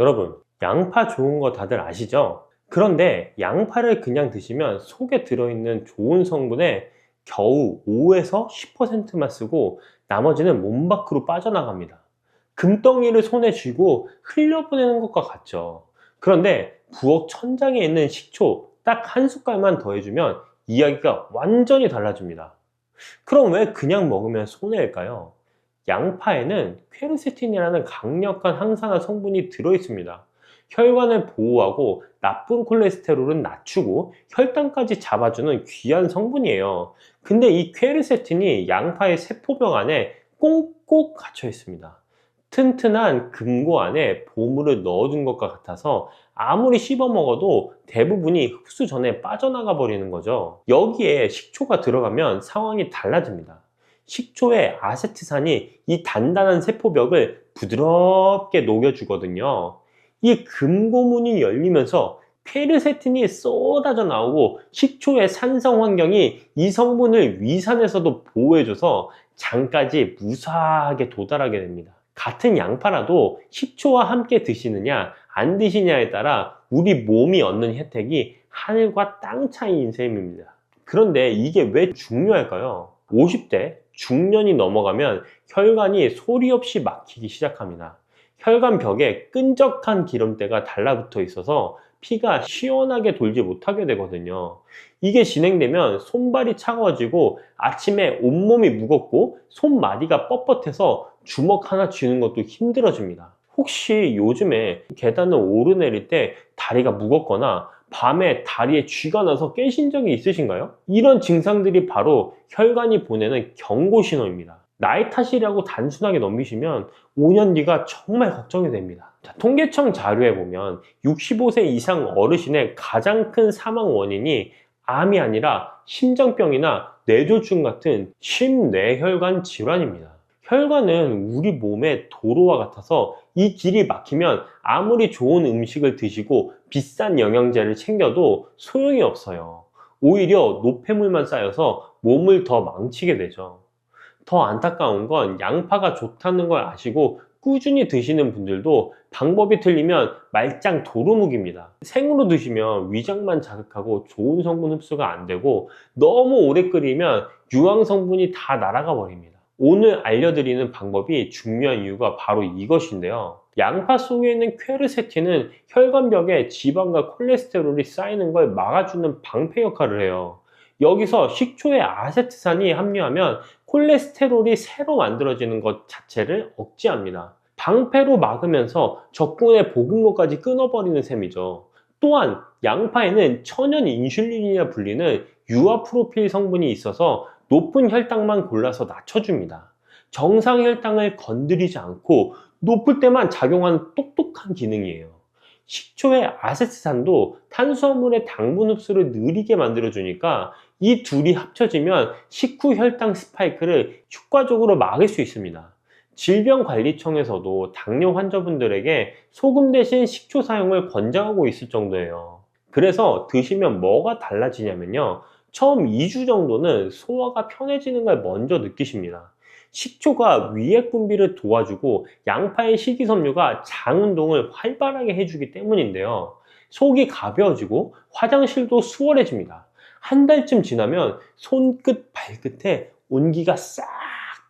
여러분, 양파 좋은 거 다들 아시죠? 그런데 양파를 그냥 드시면 속에 들어있는 좋은 성분의 겨우 5에서 10%만 쓰고 나머지는 몸 밖으로 빠져나갑니다. 금덩이를 손에 쥐고 흘려보내는 것과 같죠. 그런데 부엌 천장에 있는 식초 딱 한 숟갈만 더해주면 이야기가 완전히 달라집니다. 그럼 왜 그냥 먹으면 손해일까요? 양파에는 퀘르세틴이라는 강력한 항산화 성분이 들어있습니다. 혈관을 보호하고 나쁜 콜레스테롤은 낮추고 혈당까지 잡아주는 귀한 성분이에요. 근데 이 퀘르세틴이 양파의 세포벽 안에 꽁꽁 갇혀 있습니다. 튼튼한 금고 안에 보물을 넣어둔 것과 같아서 아무리 씹어 먹어도 대부분이 흡수 전에 빠져나가 버리는 거죠. 여기에 식초가 들어가면 상황이 달라집니다. 식초의 아세트산이 이 단단한 세포벽을 부드럽게 녹여주거든요. 이 금고문이 열리면서 퀘르세틴이 쏟아져 나오고 식초의 산성 환경이 이 성분을 위산에서도 보호해줘서 장까지 무사하게 도달하게 됩니다. 같은 양파라도 식초와 함께 드시느냐 안 드시냐에 따라 우리 몸이 얻는 혜택이 하늘과 땅 차이인 셈입니다. 그런데 이게 왜 중요할까요? 50대 중년이 넘어가면 혈관이 소리 없이 막히기 시작합니다. 혈관벽에 끈적한 기름때가 달라붙어 있어서 피가 시원하게 돌지 못하게 되거든요. 이게 진행되면 손발이 차가워지고 아침에 온몸이 무겁고 손마디가 뻣뻣해서 주먹 하나 쥐는 것도 힘들어집니다. 혹시 요즘에 계단을 오르내릴 때 다리가 무겁거나 밤에 다리에 쥐가 나서 깨신 적이 있으신가요? 이런 증상들이 바로 혈관이 보내는 경고 신호입니다. 나이 탓이라고 단순하게 넘기시면 5년 뒤가 정말 걱정이 됩니다. 자, 통계청 자료에 보면 65세 이상 어르신의 가장 큰 사망 원인이 암이 아니라 심장병이나 뇌졸중 같은 심뇌혈관 질환입니다. 혈관은 우리 몸의 도로와 같아서 이 길이 막히면 아무리 좋은 음식을 드시고 비싼 영양제를 챙겨도 소용이 없어요. 오히려 노폐물만 쌓여서 몸을 더 망치게 되죠. 더 안타까운 건 양파가 좋다는 걸 아시고 꾸준히 드시는 분들도 방법이 틀리면 말짱 도루묵입니다. 생으로 드시면 위장만 자극하고 좋은 성분 흡수가 안 되고 너무 오래 끓이면 유황 성분이 다 날아가 버립니다. 오늘 알려드리는 방법이 중요한 이유가 바로 이것인데요. 양파 속에 있는 퀘르세틴은 혈관벽에 지방과 콜레스테롤이 쌓이는 걸 막아주는 방패 역할을 해요. 여기서 식초에 아세트산이 함유하면 콜레스테롤이 새로 만들어지는 것 자체를 억제합니다. 방패로 막으면서 적군의 보급로까지 끊어버리는 셈이죠. 또한 양파에는 천연 인슐린이라 불리는 유아프로필 성분이 있어서 높은 혈당만 골라서 낮춰줍니다. 정상 혈당을 건드리지 않고 높을 때만 작용하는 똑똑한 기능이에요. 식초의 아세트산도 탄수화물의 당분 흡수를 느리게 만들어주니까 이 둘이 합쳐지면 식후 혈당 스파이크를 효과적으로 막을 수 있습니다. 질병관리청에서도 당뇨 환자분들에게 소금 대신 식초 사용을 권장하고 있을 정도예요. 그래서 드시면 뭐가 달라지냐면요. 처음 2주 정도는 소화가 편해지는 걸 먼저 느끼십니다. 식초가 위액 분비를 도와주고 양파의 식이섬유가 장 운동을 활발하게 해주기 때문인데요. 속이 가벼워지고 화장실도 수월해집니다. 한 달쯤 지나면 손끝, 발끝에 온기가 싹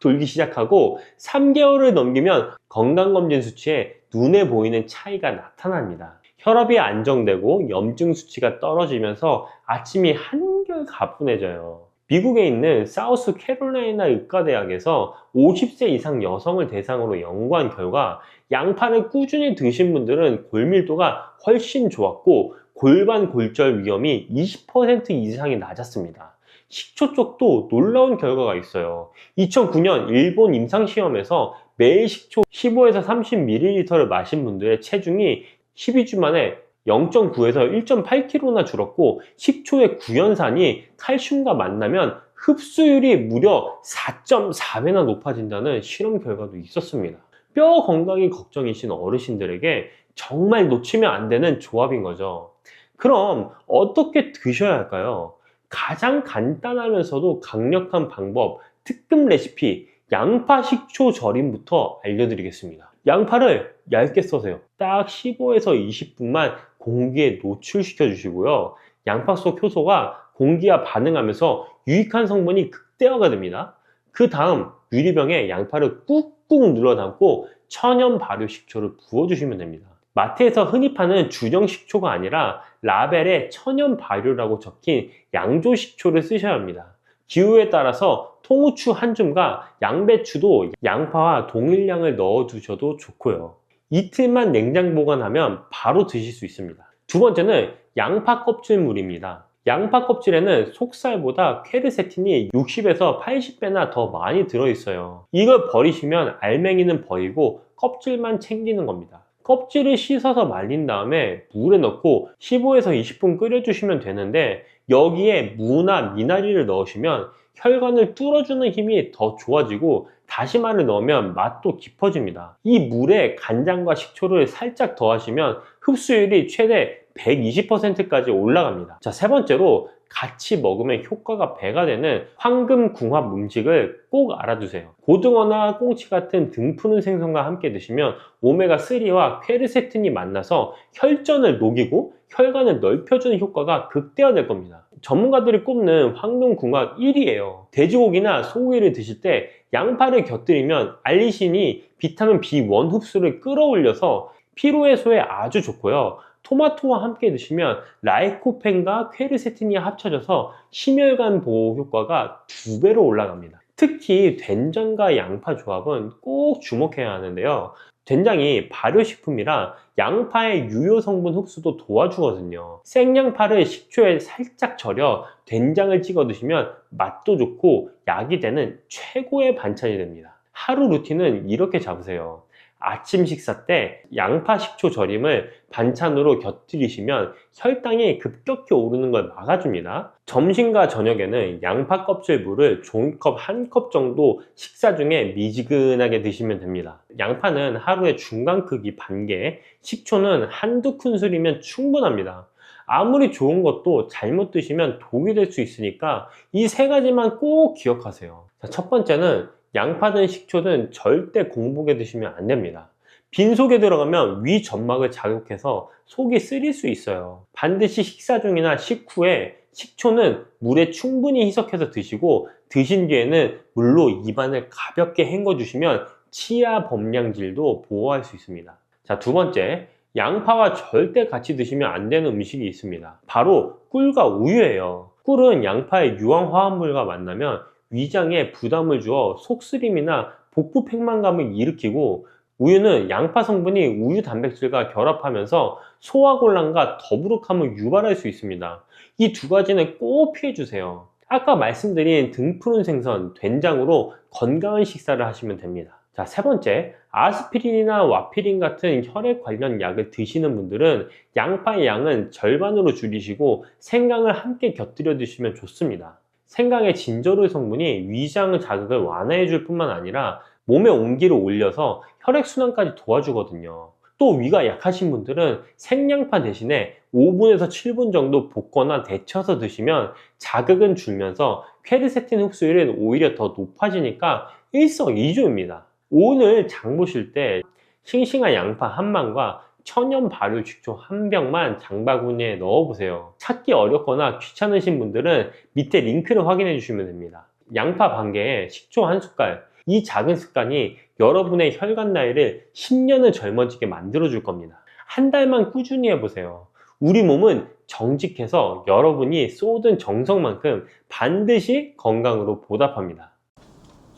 돌기 시작하고 3개월을 넘기면 건강검진 수치에 눈에 보이는 차이가 나타납니다. 혈압이 안정되고 염증 수치가 떨어지면서 아침이 한결 가뿐해져요. 미국에 있는 사우스 캐롤라이나 의과대학에서 50세 이상 여성을 대상으로 연구한 결과 양파를 꾸준히 드신 분들은 골밀도가 훨씬 좋았고 골반 골절 위험이 20% 이상이 낮았습니다. 식초 쪽도 놀라운 결과가 있어요. 2009년 일본 임상시험에서 매일 식초 15에서 30ml를 마신 분들의 체중이 12주 만에 0.9에서 1.8kg나 줄었고 식초의 구연산이 칼슘과 만나면 흡수율이 무려 4.4배나 높아진다는 실험 결과도 있었습니다. 뼈 건강이 걱정이신 어르신들에게 정말 놓치면 안 되는 조합인 거죠. 그럼 어떻게 드셔야 할까요? 가장 간단하면서도 강력한 방법, 특급 레시피, 양파 식초 절임부터 알려드리겠습니다. 양파를 얇게 써세요. 딱 15에서 20분만 공기에 노출시켜 주시고요. 양파 속 효소가 공기와 반응하면서 유익한 성분이 극대화가 됩니다. 그 다음 유리병에 양파를 꾹꾹 눌러 담고 천연 발효 식초를 부어주시면 됩니다. 마트에서 흔히 파는 주정 식초가 아니라 라벨에 천연 발효라고 적힌 양조 식초를 쓰셔야 합니다. 기호에 따라서 통후추 한 줌과 양배추도 양파와 동일량을 넣어 두셔도 좋고요. 이틀만 냉장 보관하면 바로 드실 수 있습니다. 두 번째는 양파 껍질물입니다. 양파 껍질에는 속살보다 퀘르세틴이 60에서 80배나 더 많이 들어있어요. 이걸 버리시면 알맹이는 버리고 껍질만 챙기는 겁니다. 껍질을 씻어서 말린 다음에 물에 넣고 15에서 20분 끓여주시면 되는데, 여기에 무나 미나리를 넣으시면 혈관을 뚫어주는 힘이 더 좋아지고 다시마를 넣으면 맛도 깊어집니다. 이 물에 간장과 식초를 살짝 더하시면 흡수율이 최대 120%까지 올라갑니다. 자, 세 번째로 같이 먹으면 효과가 배가 되는 황금궁합 음식을 꼭 알아두세요. 고등어나 꽁치 같은 등 푸는 생선과 함께 드시면 오메가3와 퀘르세틴이 만나서 혈전을 녹이고 혈관을 넓혀주는 효과가 극대화될 겁니다. 전문가들이 꼽는 황금궁합 1위예요. 돼지고기나 소고기를 드실 때 양파를 곁들이면 알리신이 비타민 B1 흡수를 끌어올려서 피로 해소에 아주 좋고요. 토마토와 함께 드시면 라이코펜과 퀘르세틴이 합쳐져서 심혈관 보호 효과가 2배로 올라갑니다. 특히 된장과 양파 조합은 꼭 주목해야 하는데요. 된장이 발효식품이라 양파의 유효 성분 흡수도 도와주거든요. 생양파를 식초에 살짝 절여 된장을 찍어 드시면 맛도 좋고 약이 되는 최고의 반찬이 됩니다. 하루 루틴은 이렇게 잡으세요. 아침 식사 때 양파 식초 절임을 반찬으로 곁들이시면 혈당이 급격히 오르는 걸 막아줍니다. 점심과 저녁에는 양파 껍질 물을 종이컵 1컵 정도 식사 중에 미지근하게 드시면 됩니다. 양파는 하루에 중간 크기 반개, 식초는 한두 큰술이면 충분합니다. 아무리 좋은 것도 잘못 드시면 독이 될 수 있으니까 이 세 가지만 꼭 기억하세요. 자, 첫 번째는 양파든 식초든 절대 공복에 드시면 안 됩니다. 빈속에 들어가면 위 점막을 자극해서 속이 쓰릴 수 있어요. 반드시 식사 중이나 식후에 식초는 물에 충분히 희석해서 드시고, 드신 뒤에는 물로 입안을 가볍게 헹궈 주시면 치아 범량질도 보호할 수 있습니다. 자, 두 번째, 양파와 절대 같이 드시면 안 되는 음식이 있습니다. 바로 꿀과 우유예요. 꿀은 양파의 유황 화합물과 만나면 위장에 부담을 주어 속쓰림이나 복부 팽만감을 일으키고, 우유는 양파 성분이 우유 단백질과 결합하면서 소화곤란과 더부룩함을 유발할 수 있습니다. 이 두 가지는 꼭 피해주세요. 아까 말씀드린 등 푸른 생선, 된장으로 건강한 식사를 하시면 됩니다. 자, 세 번째, 아스피린이나 와피린 같은 혈액 관련 약을 드시는 분들은 양파의 양은 절반으로 줄이시고 생강을 함께 곁들여 드시면 좋습니다. 생강의 진저롤 성분이 위장 자극을 완화해 줄 뿐만 아니라 몸의 온기를 올려서 혈액순환까지 도와주거든요. 또 위가 약하신 분들은 생양파 대신에 5분에서 7분 정도 볶거나 데쳐서 드시면 자극은 줄면서 퀘르세틴 흡수율은 오히려 더 높아지니까 일석이조입니다. 오늘 장 보실 때 싱싱한 양파 한 망과 천연 발효 식초 한 병만 장바구니에 넣어보세요. 찾기 어렵거나 귀찮으신 분들은 밑에 링크를 확인해 주시면 됩니다. 양파 반 개에 식초 한 숟갈, 이 작은 습관이 여러분의 혈관 나이를 10년을 젊어지게 만들어 줄 겁니다. 한 달만 꾸준히 해보세요. 우리 몸은 정직해서 여러분이 쏟은 정성만큼 반드시 건강으로 보답합니다.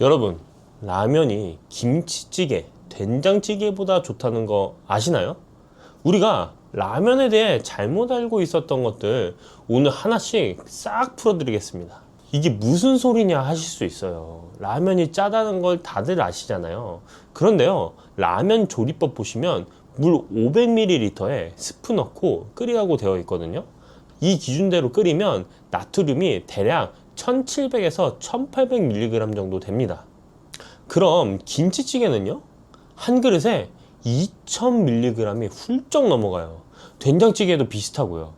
여러분, 라면이 김치찌개, 된장찌개보다 좋다는 거 아시나요? 우리가 라면에 대해 잘못 알고 있었던 것들 오늘 하나씩 싹 풀어드리겠습니다. 이게 무슨 소리냐 하실 수 있어요. 라면이 짜다는 걸 다들 아시잖아요. 그런데요, 라면 조리법 보시면 물 500ml에 스프 넣고 끓이라고 되어 있거든요. 이 기준대로 끓이면 나트륨이 대략 1700에서 1800mg 정도 됩니다. 그럼 김치찌개는요? 한 그릇에 2000mg이 훌쩍 넘어가요. 된장찌개도 비슷하고요.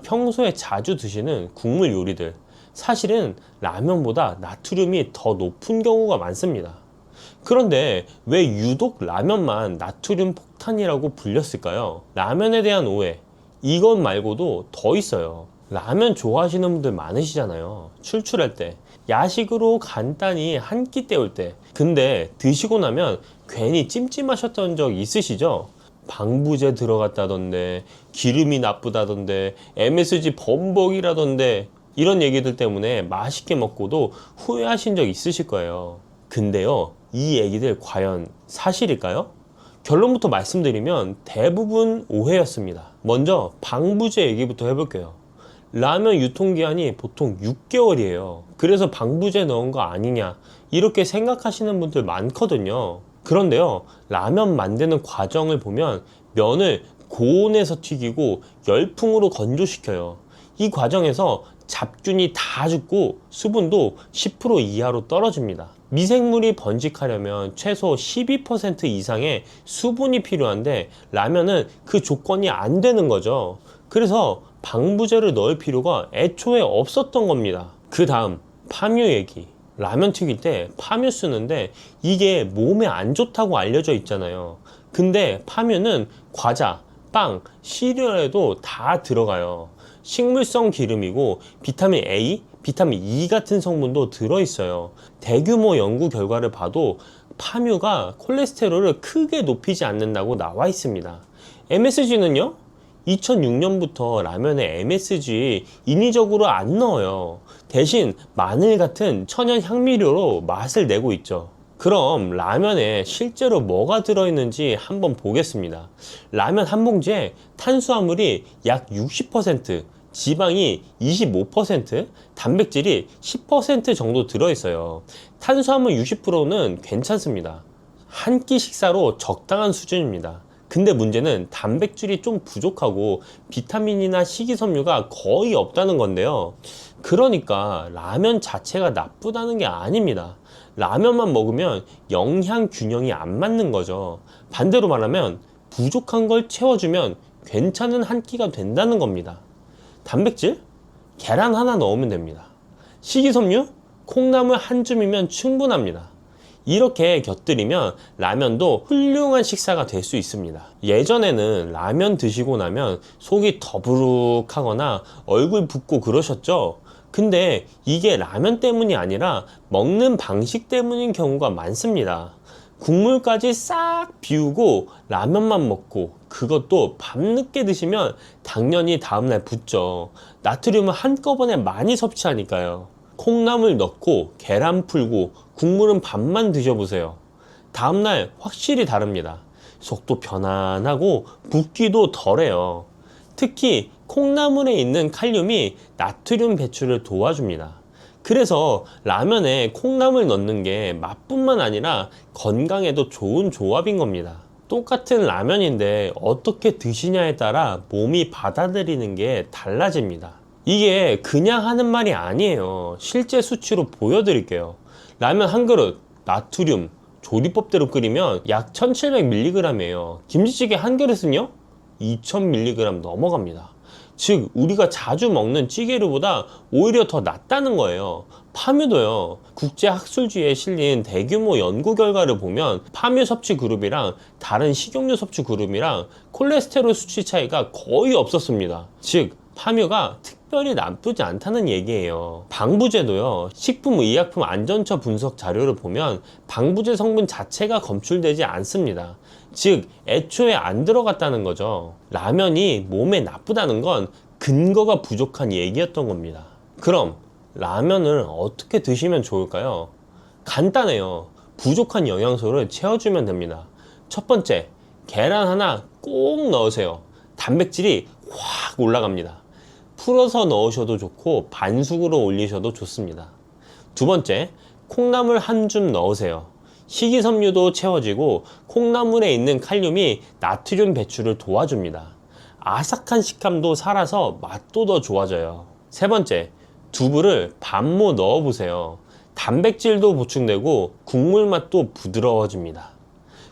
평소에 자주 드시는 국물 요리들, 사실은 라면보다 나트륨이 더 높은 경우가 많습니다. 그런데 왜 유독 라면만 나트륨 폭탄이라고 불렸을까요? 라면에 대한 오해, 이것 말고도 더 있어요. 라면 좋아하시는 분들 많으시잖아요. 출출할 때, 야식으로 간단히 한 끼 때울 때. 근데 드시고 나면 괜히 찜찜하셨던 적 있으시죠? 방부제 들어갔다던데, 기름이 나쁘다던데, MSG 범벅이라던데, 이런 얘기들 때문에 맛있게 먹고도 후회하신 적 있으실 거예요. 근데요, 이 얘기들 과연 사실일까요? 결론부터 말씀드리면 대부분 오해였습니다. 먼저 방부제 얘기부터 해볼게요. 라면 유통기한이 보통 6개월이에요. 그래서 방부제 넣은 거 아니냐, 이렇게 생각하시는 분들 많거든요. 그런데요, 라면 만드는 과정을 보면 면을 고온에서 튀기고 열풍으로 건조시켜요. 이 과정에서 잡균이 다 죽고 수분도 10% 이하로 떨어집니다. 미생물이 번식하려면 최소 12% 이상의 수분이 필요한데 라면은 그 조건이 안 되는 거죠. 그래서 방부제를 넣을 필요가 애초에 없었던 겁니다. 그 다음 파묘 얘기. 라면 튀길 때 파묘 쓰는데 이게 몸에 안 좋다고 알려져 있잖아요. 근데 파묘는 과자, 빵, 시리얼에도 다 들어가요. 식물성 기름이고 비타민 A, 비타민 E 같은 성분도 들어있어요. 대규모 연구 결과를 봐도 파묘가 콜레스테롤을 크게 높이지 않는다고 나와 있습니다. MSG는요? 2006년부터 라면에 MSG 인위적으로 안 넣어요. 대신 마늘 같은 천연 향미료로 맛을 내고 있죠. 그럼 라면에 실제로 뭐가 들어있는지 한번 보겠습니다. 라면 한 봉지에 탄수화물이 약 60%, 지방이 25%, 단백질이 10% 정도 들어있어요. 탄수화물 60%는 괜찮습니다. 한 끼 식사로 적당한 수준입니다. 근데 문제는 단백질이 좀 부족하고 비타민이나 식이섬유가 거의 없다는 건데요. 그러니까 라면 자체가 나쁘다는 게 아닙니다. 라면만 먹으면 영양 균형이 안 맞는 거죠. 반대로 말하면 부족한 걸 채워주면 괜찮은 한 끼가 된다는 겁니다. 단백질? 계란 하나 넣으면 됩니다. 식이섬유? 콩나물 한 줌이면 충분합니다. 이렇게 곁들이면 라면도 훌륭한 식사가 될 수 있습니다. 예전에는 라면 드시고 나면 속이 더부룩하거나 얼굴 붓고 그러셨죠? 근데 이게 라면 때문이 아니라 먹는 방식 때문인 경우가 많습니다. 국물까지 싹 비우고 라면만 먹고, 그것도 밤늦게 드시면 당연히 다음날 붓죠. 나트륨을 한꺼번에 많이 섭취하니까요. 콩나물 넣고 계란 풀고 국물은 반만 드셔보세요. 다음날 확실히 다릅니다. 속도 편안하고 붓기도 덜해요. 특히 콩나물에 있는 칼륨이 나트륨 배출을 도와줍니다. 그래서 라면에 콩나물 넣는 게 맛뿐만 아니라 건강에도 좋은 조합인 겁니다. 똑같은 라면인데 어떻게 드시냐에 따라 몸이 받아들이는 게 달라집니다. 이게 그냥 하는 말이 아니에요. 실제 수치로 보여드릴게요. 라면 한 그릇, 나트륨, 조리법대로 끓이면 약 1700mg이에요. 김치찌개 한 그릇은요? 2000mg 넘어갑니다. 즉 우리가 자주 먹는 찌개류보다 오히려 더 낫다는 거예요. 파묘도요, 국제학술지에 실린 대규모 연구 결과를 보면 파묘 섭취 그룹이랑 다른 식용유 섭취 그룹이랑 콜레스테롤 수치 차이가 거의 없었습니다. 즉 파묘가 특별히 나쁘지 않다는 얘기예요. 방부제도요, 식품의약품 안전처 분석 자료를 보면 방부제 성분 자체가 검출되지 않습니다. 즉 애초에 안 들어갔다는 거죠. 라면이 몸에 나쁘다는 건 근거가 부족한 얘기였던 겁니다. 그럼 라면을 어떻게 드시면 좋을까요? 간단해요. 부족한 영양소를 채워주면 됩니다. 첫 번째, 계란 하나 꼭 넣으세요. 단백질이 확 올라갑니다. 풀어서 넣으셔도 좋고 반숙으로 올리셔도 좋습니다. 두 번째, 콩나물 한 줌 넣으세요. 식이섬유도 채워지고 콩나물에 있는 칼륨이 나트륨 배출을 도와줍니다. 아삭한 식감도 살아서 맛도 더 좋아져요. 세 번째, 두부를 반모 넣어보세요. 단백질도 보충되고 국물 맛도 부드러워집니다.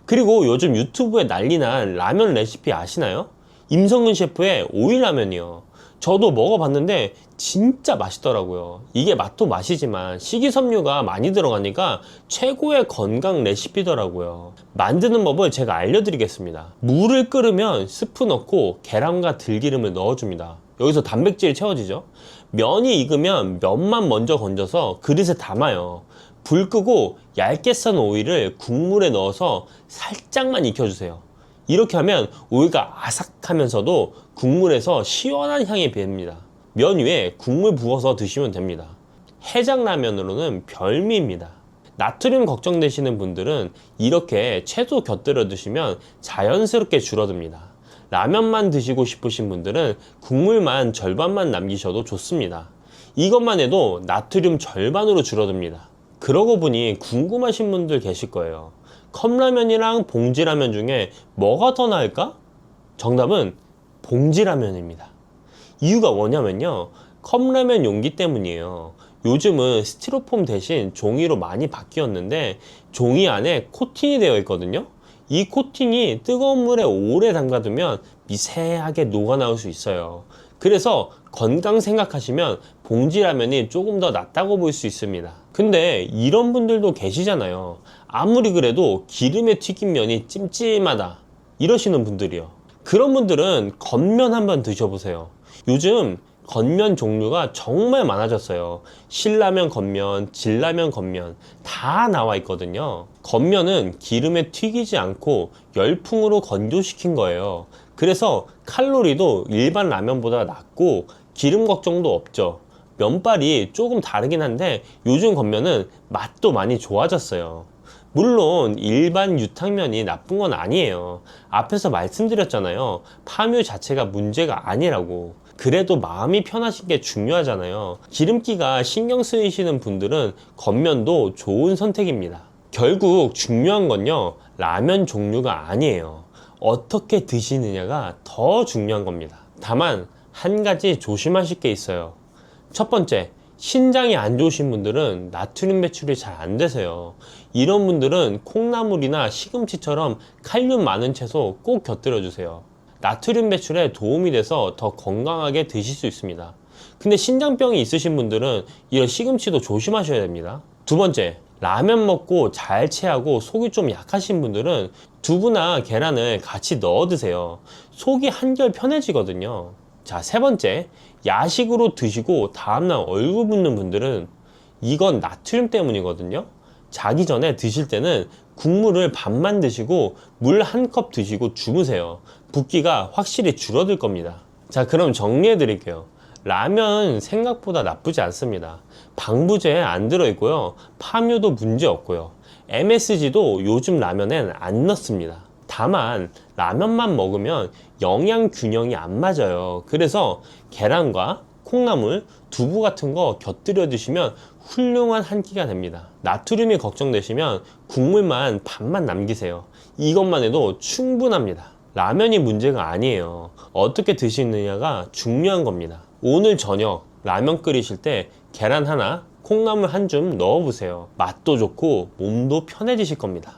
그리고 요즘 유튜브에 난리난 라면 레시피 아시나요? 임성근 셰프의 오일라면이요. 저도 먹어봤는데 진짜 맛있더라고요. 이게 맛도 맛이지만 식이섬유가 많이 들어가니까 최고의 건강 레시피더라고요. 만드는 법을 제가 알려드리겠습니다. 물을 끓으면 스프 넣고 계란과 들기름을 넣어줍니다. 여기서 단백질이 채워지죠. 면이 익으면 면만 먼저 건져서 그릇에 담아요. 불 끄고 얇게 썬 오일을 국물에 넣어서 살짝만 익혀주세요. 이렇게 하면 오이가 아삭하면서도 국물에서 시원한 향이 배입니다. 면 위에 국물 부어서 드시면 됩니다. 해장라면으로는 별미입니다. 나트륨 걱정되시는 분들은 이렇게 채소 곁들여 드시면 자연스럽게 줄어듭니다. 라면만 드시고 싶으신 분들은 국물만 절반만 남기셔도 좋습니다. 이것만 해도 나트륨 절반으로 줄어듭니다. 그러고 보니 궁금하신 분들 계실 거예요. 컵라면이랑 봉지라면 중에 뭐가 더 나을까? 정답은 봉지라면입니다. 이유가 뭐냐면요, 컵라면 용기 때문이에요. 요즘은 스티로폼 대신 종이로 많이 바뀌었는데 종이 안에 코팅이 되어 있거든요. 이 코팅이 뜨거운 물에 오래 담가두면 미세하게 녹아나올 수 있어요. 그래서 건강 생각하시면 봉지라면이 조금 더 낫다고 볼 수 있습니다. 근데 이런 분들도 계시잖아요. 아무리 그래도 기름에 튀긴 면이 찜찜하다 이러시는 분들이요. 그런 분들은 겉면 한번 드셔보세요. 요즘 겉면 종류가 정말 많아졌어요. 신라면 겉면, 진라면 겉면 다 나와 있거든요. 겉면은 기름에 튀기지 않고 열풍으로 건조시킨 거예요. 그래서 칼로리도 일반 라면보다 낮고 기름 걱정도 없죠. 면발이 조금 다르긴 한데 요즘 겉면은 맛도 많이 좋아졌어요. 물론 일반 유탕면이 나쁜 건 아니에요. 앞에서 말씀드렸잖아요. 파묘 자체가 문제가 아니라고. 그래도 마음이 편하신 게 중요하잖아요. 기름기가 신경 쓰이시는 분들은 겉면도 좋은 선택입니다. 결국 중요한 건요, 라면 종류가 아니에요. 어떻게 드시느냐가 더 중요한 겁니다. 다만 한 가지 조심하실 게 있어요. 첫 번째, 신장이 안 좋으신 분들은 나트륨 배출이 잘 안 되세요. 이런 분들은 콩나물이나 시금치처럼 칼륨 많은 채소 꼭 곁들여 주세요. 나트륨 배출에 도움이 돼서 더 건강하게 드실 수 있습니다. 근데 신장병이 있으신 분들은 이런 시금치도 조심하셔야 됩니다. 두 번째, 라면 먹고 잘 체하고 속이 좀 약하신 분들은 두부나 계란을 같이 넣어 드세요. 속이 한결 편해지거든요. 자, 세 번째, 야식으로 드시고 다음날 얼굴 붓는 분들은 이건 나트륨 때문이거든요. 자기 전에 드실 때는 국물을 반만 드시고 물 한 컵 드시고 주무세요. 붓기가 확실히 줄어들 겁니다. 자, 그럼 정리해 드릴게요. 라면 생각보다 나쁘지 않습니다. 방부제 안 들어있고요. 파묘도 문제 없고요. MSG도 요즘 라면엔 안 넣습니다. 다만 라면만 먹으면 영양 균형이 안 맞아요. 그래서 계란과 콩나물, 두부 같은 거 곁들여 드시면 훌륭한 한 끼가 됩니다. 나트륨이 걱정되시면 국물만 반만 남기세요. 이것만 해도 충분합니다. 라면이 문제가 아니에요. 어떻게 드시느냐가 중요한 겁니다. 오늘 저녁 라면 끓이실 때 계란 하나, 콩나물 한 줌 넣어보세요. 맛도 좋고 몸도 편해지실 겁니다.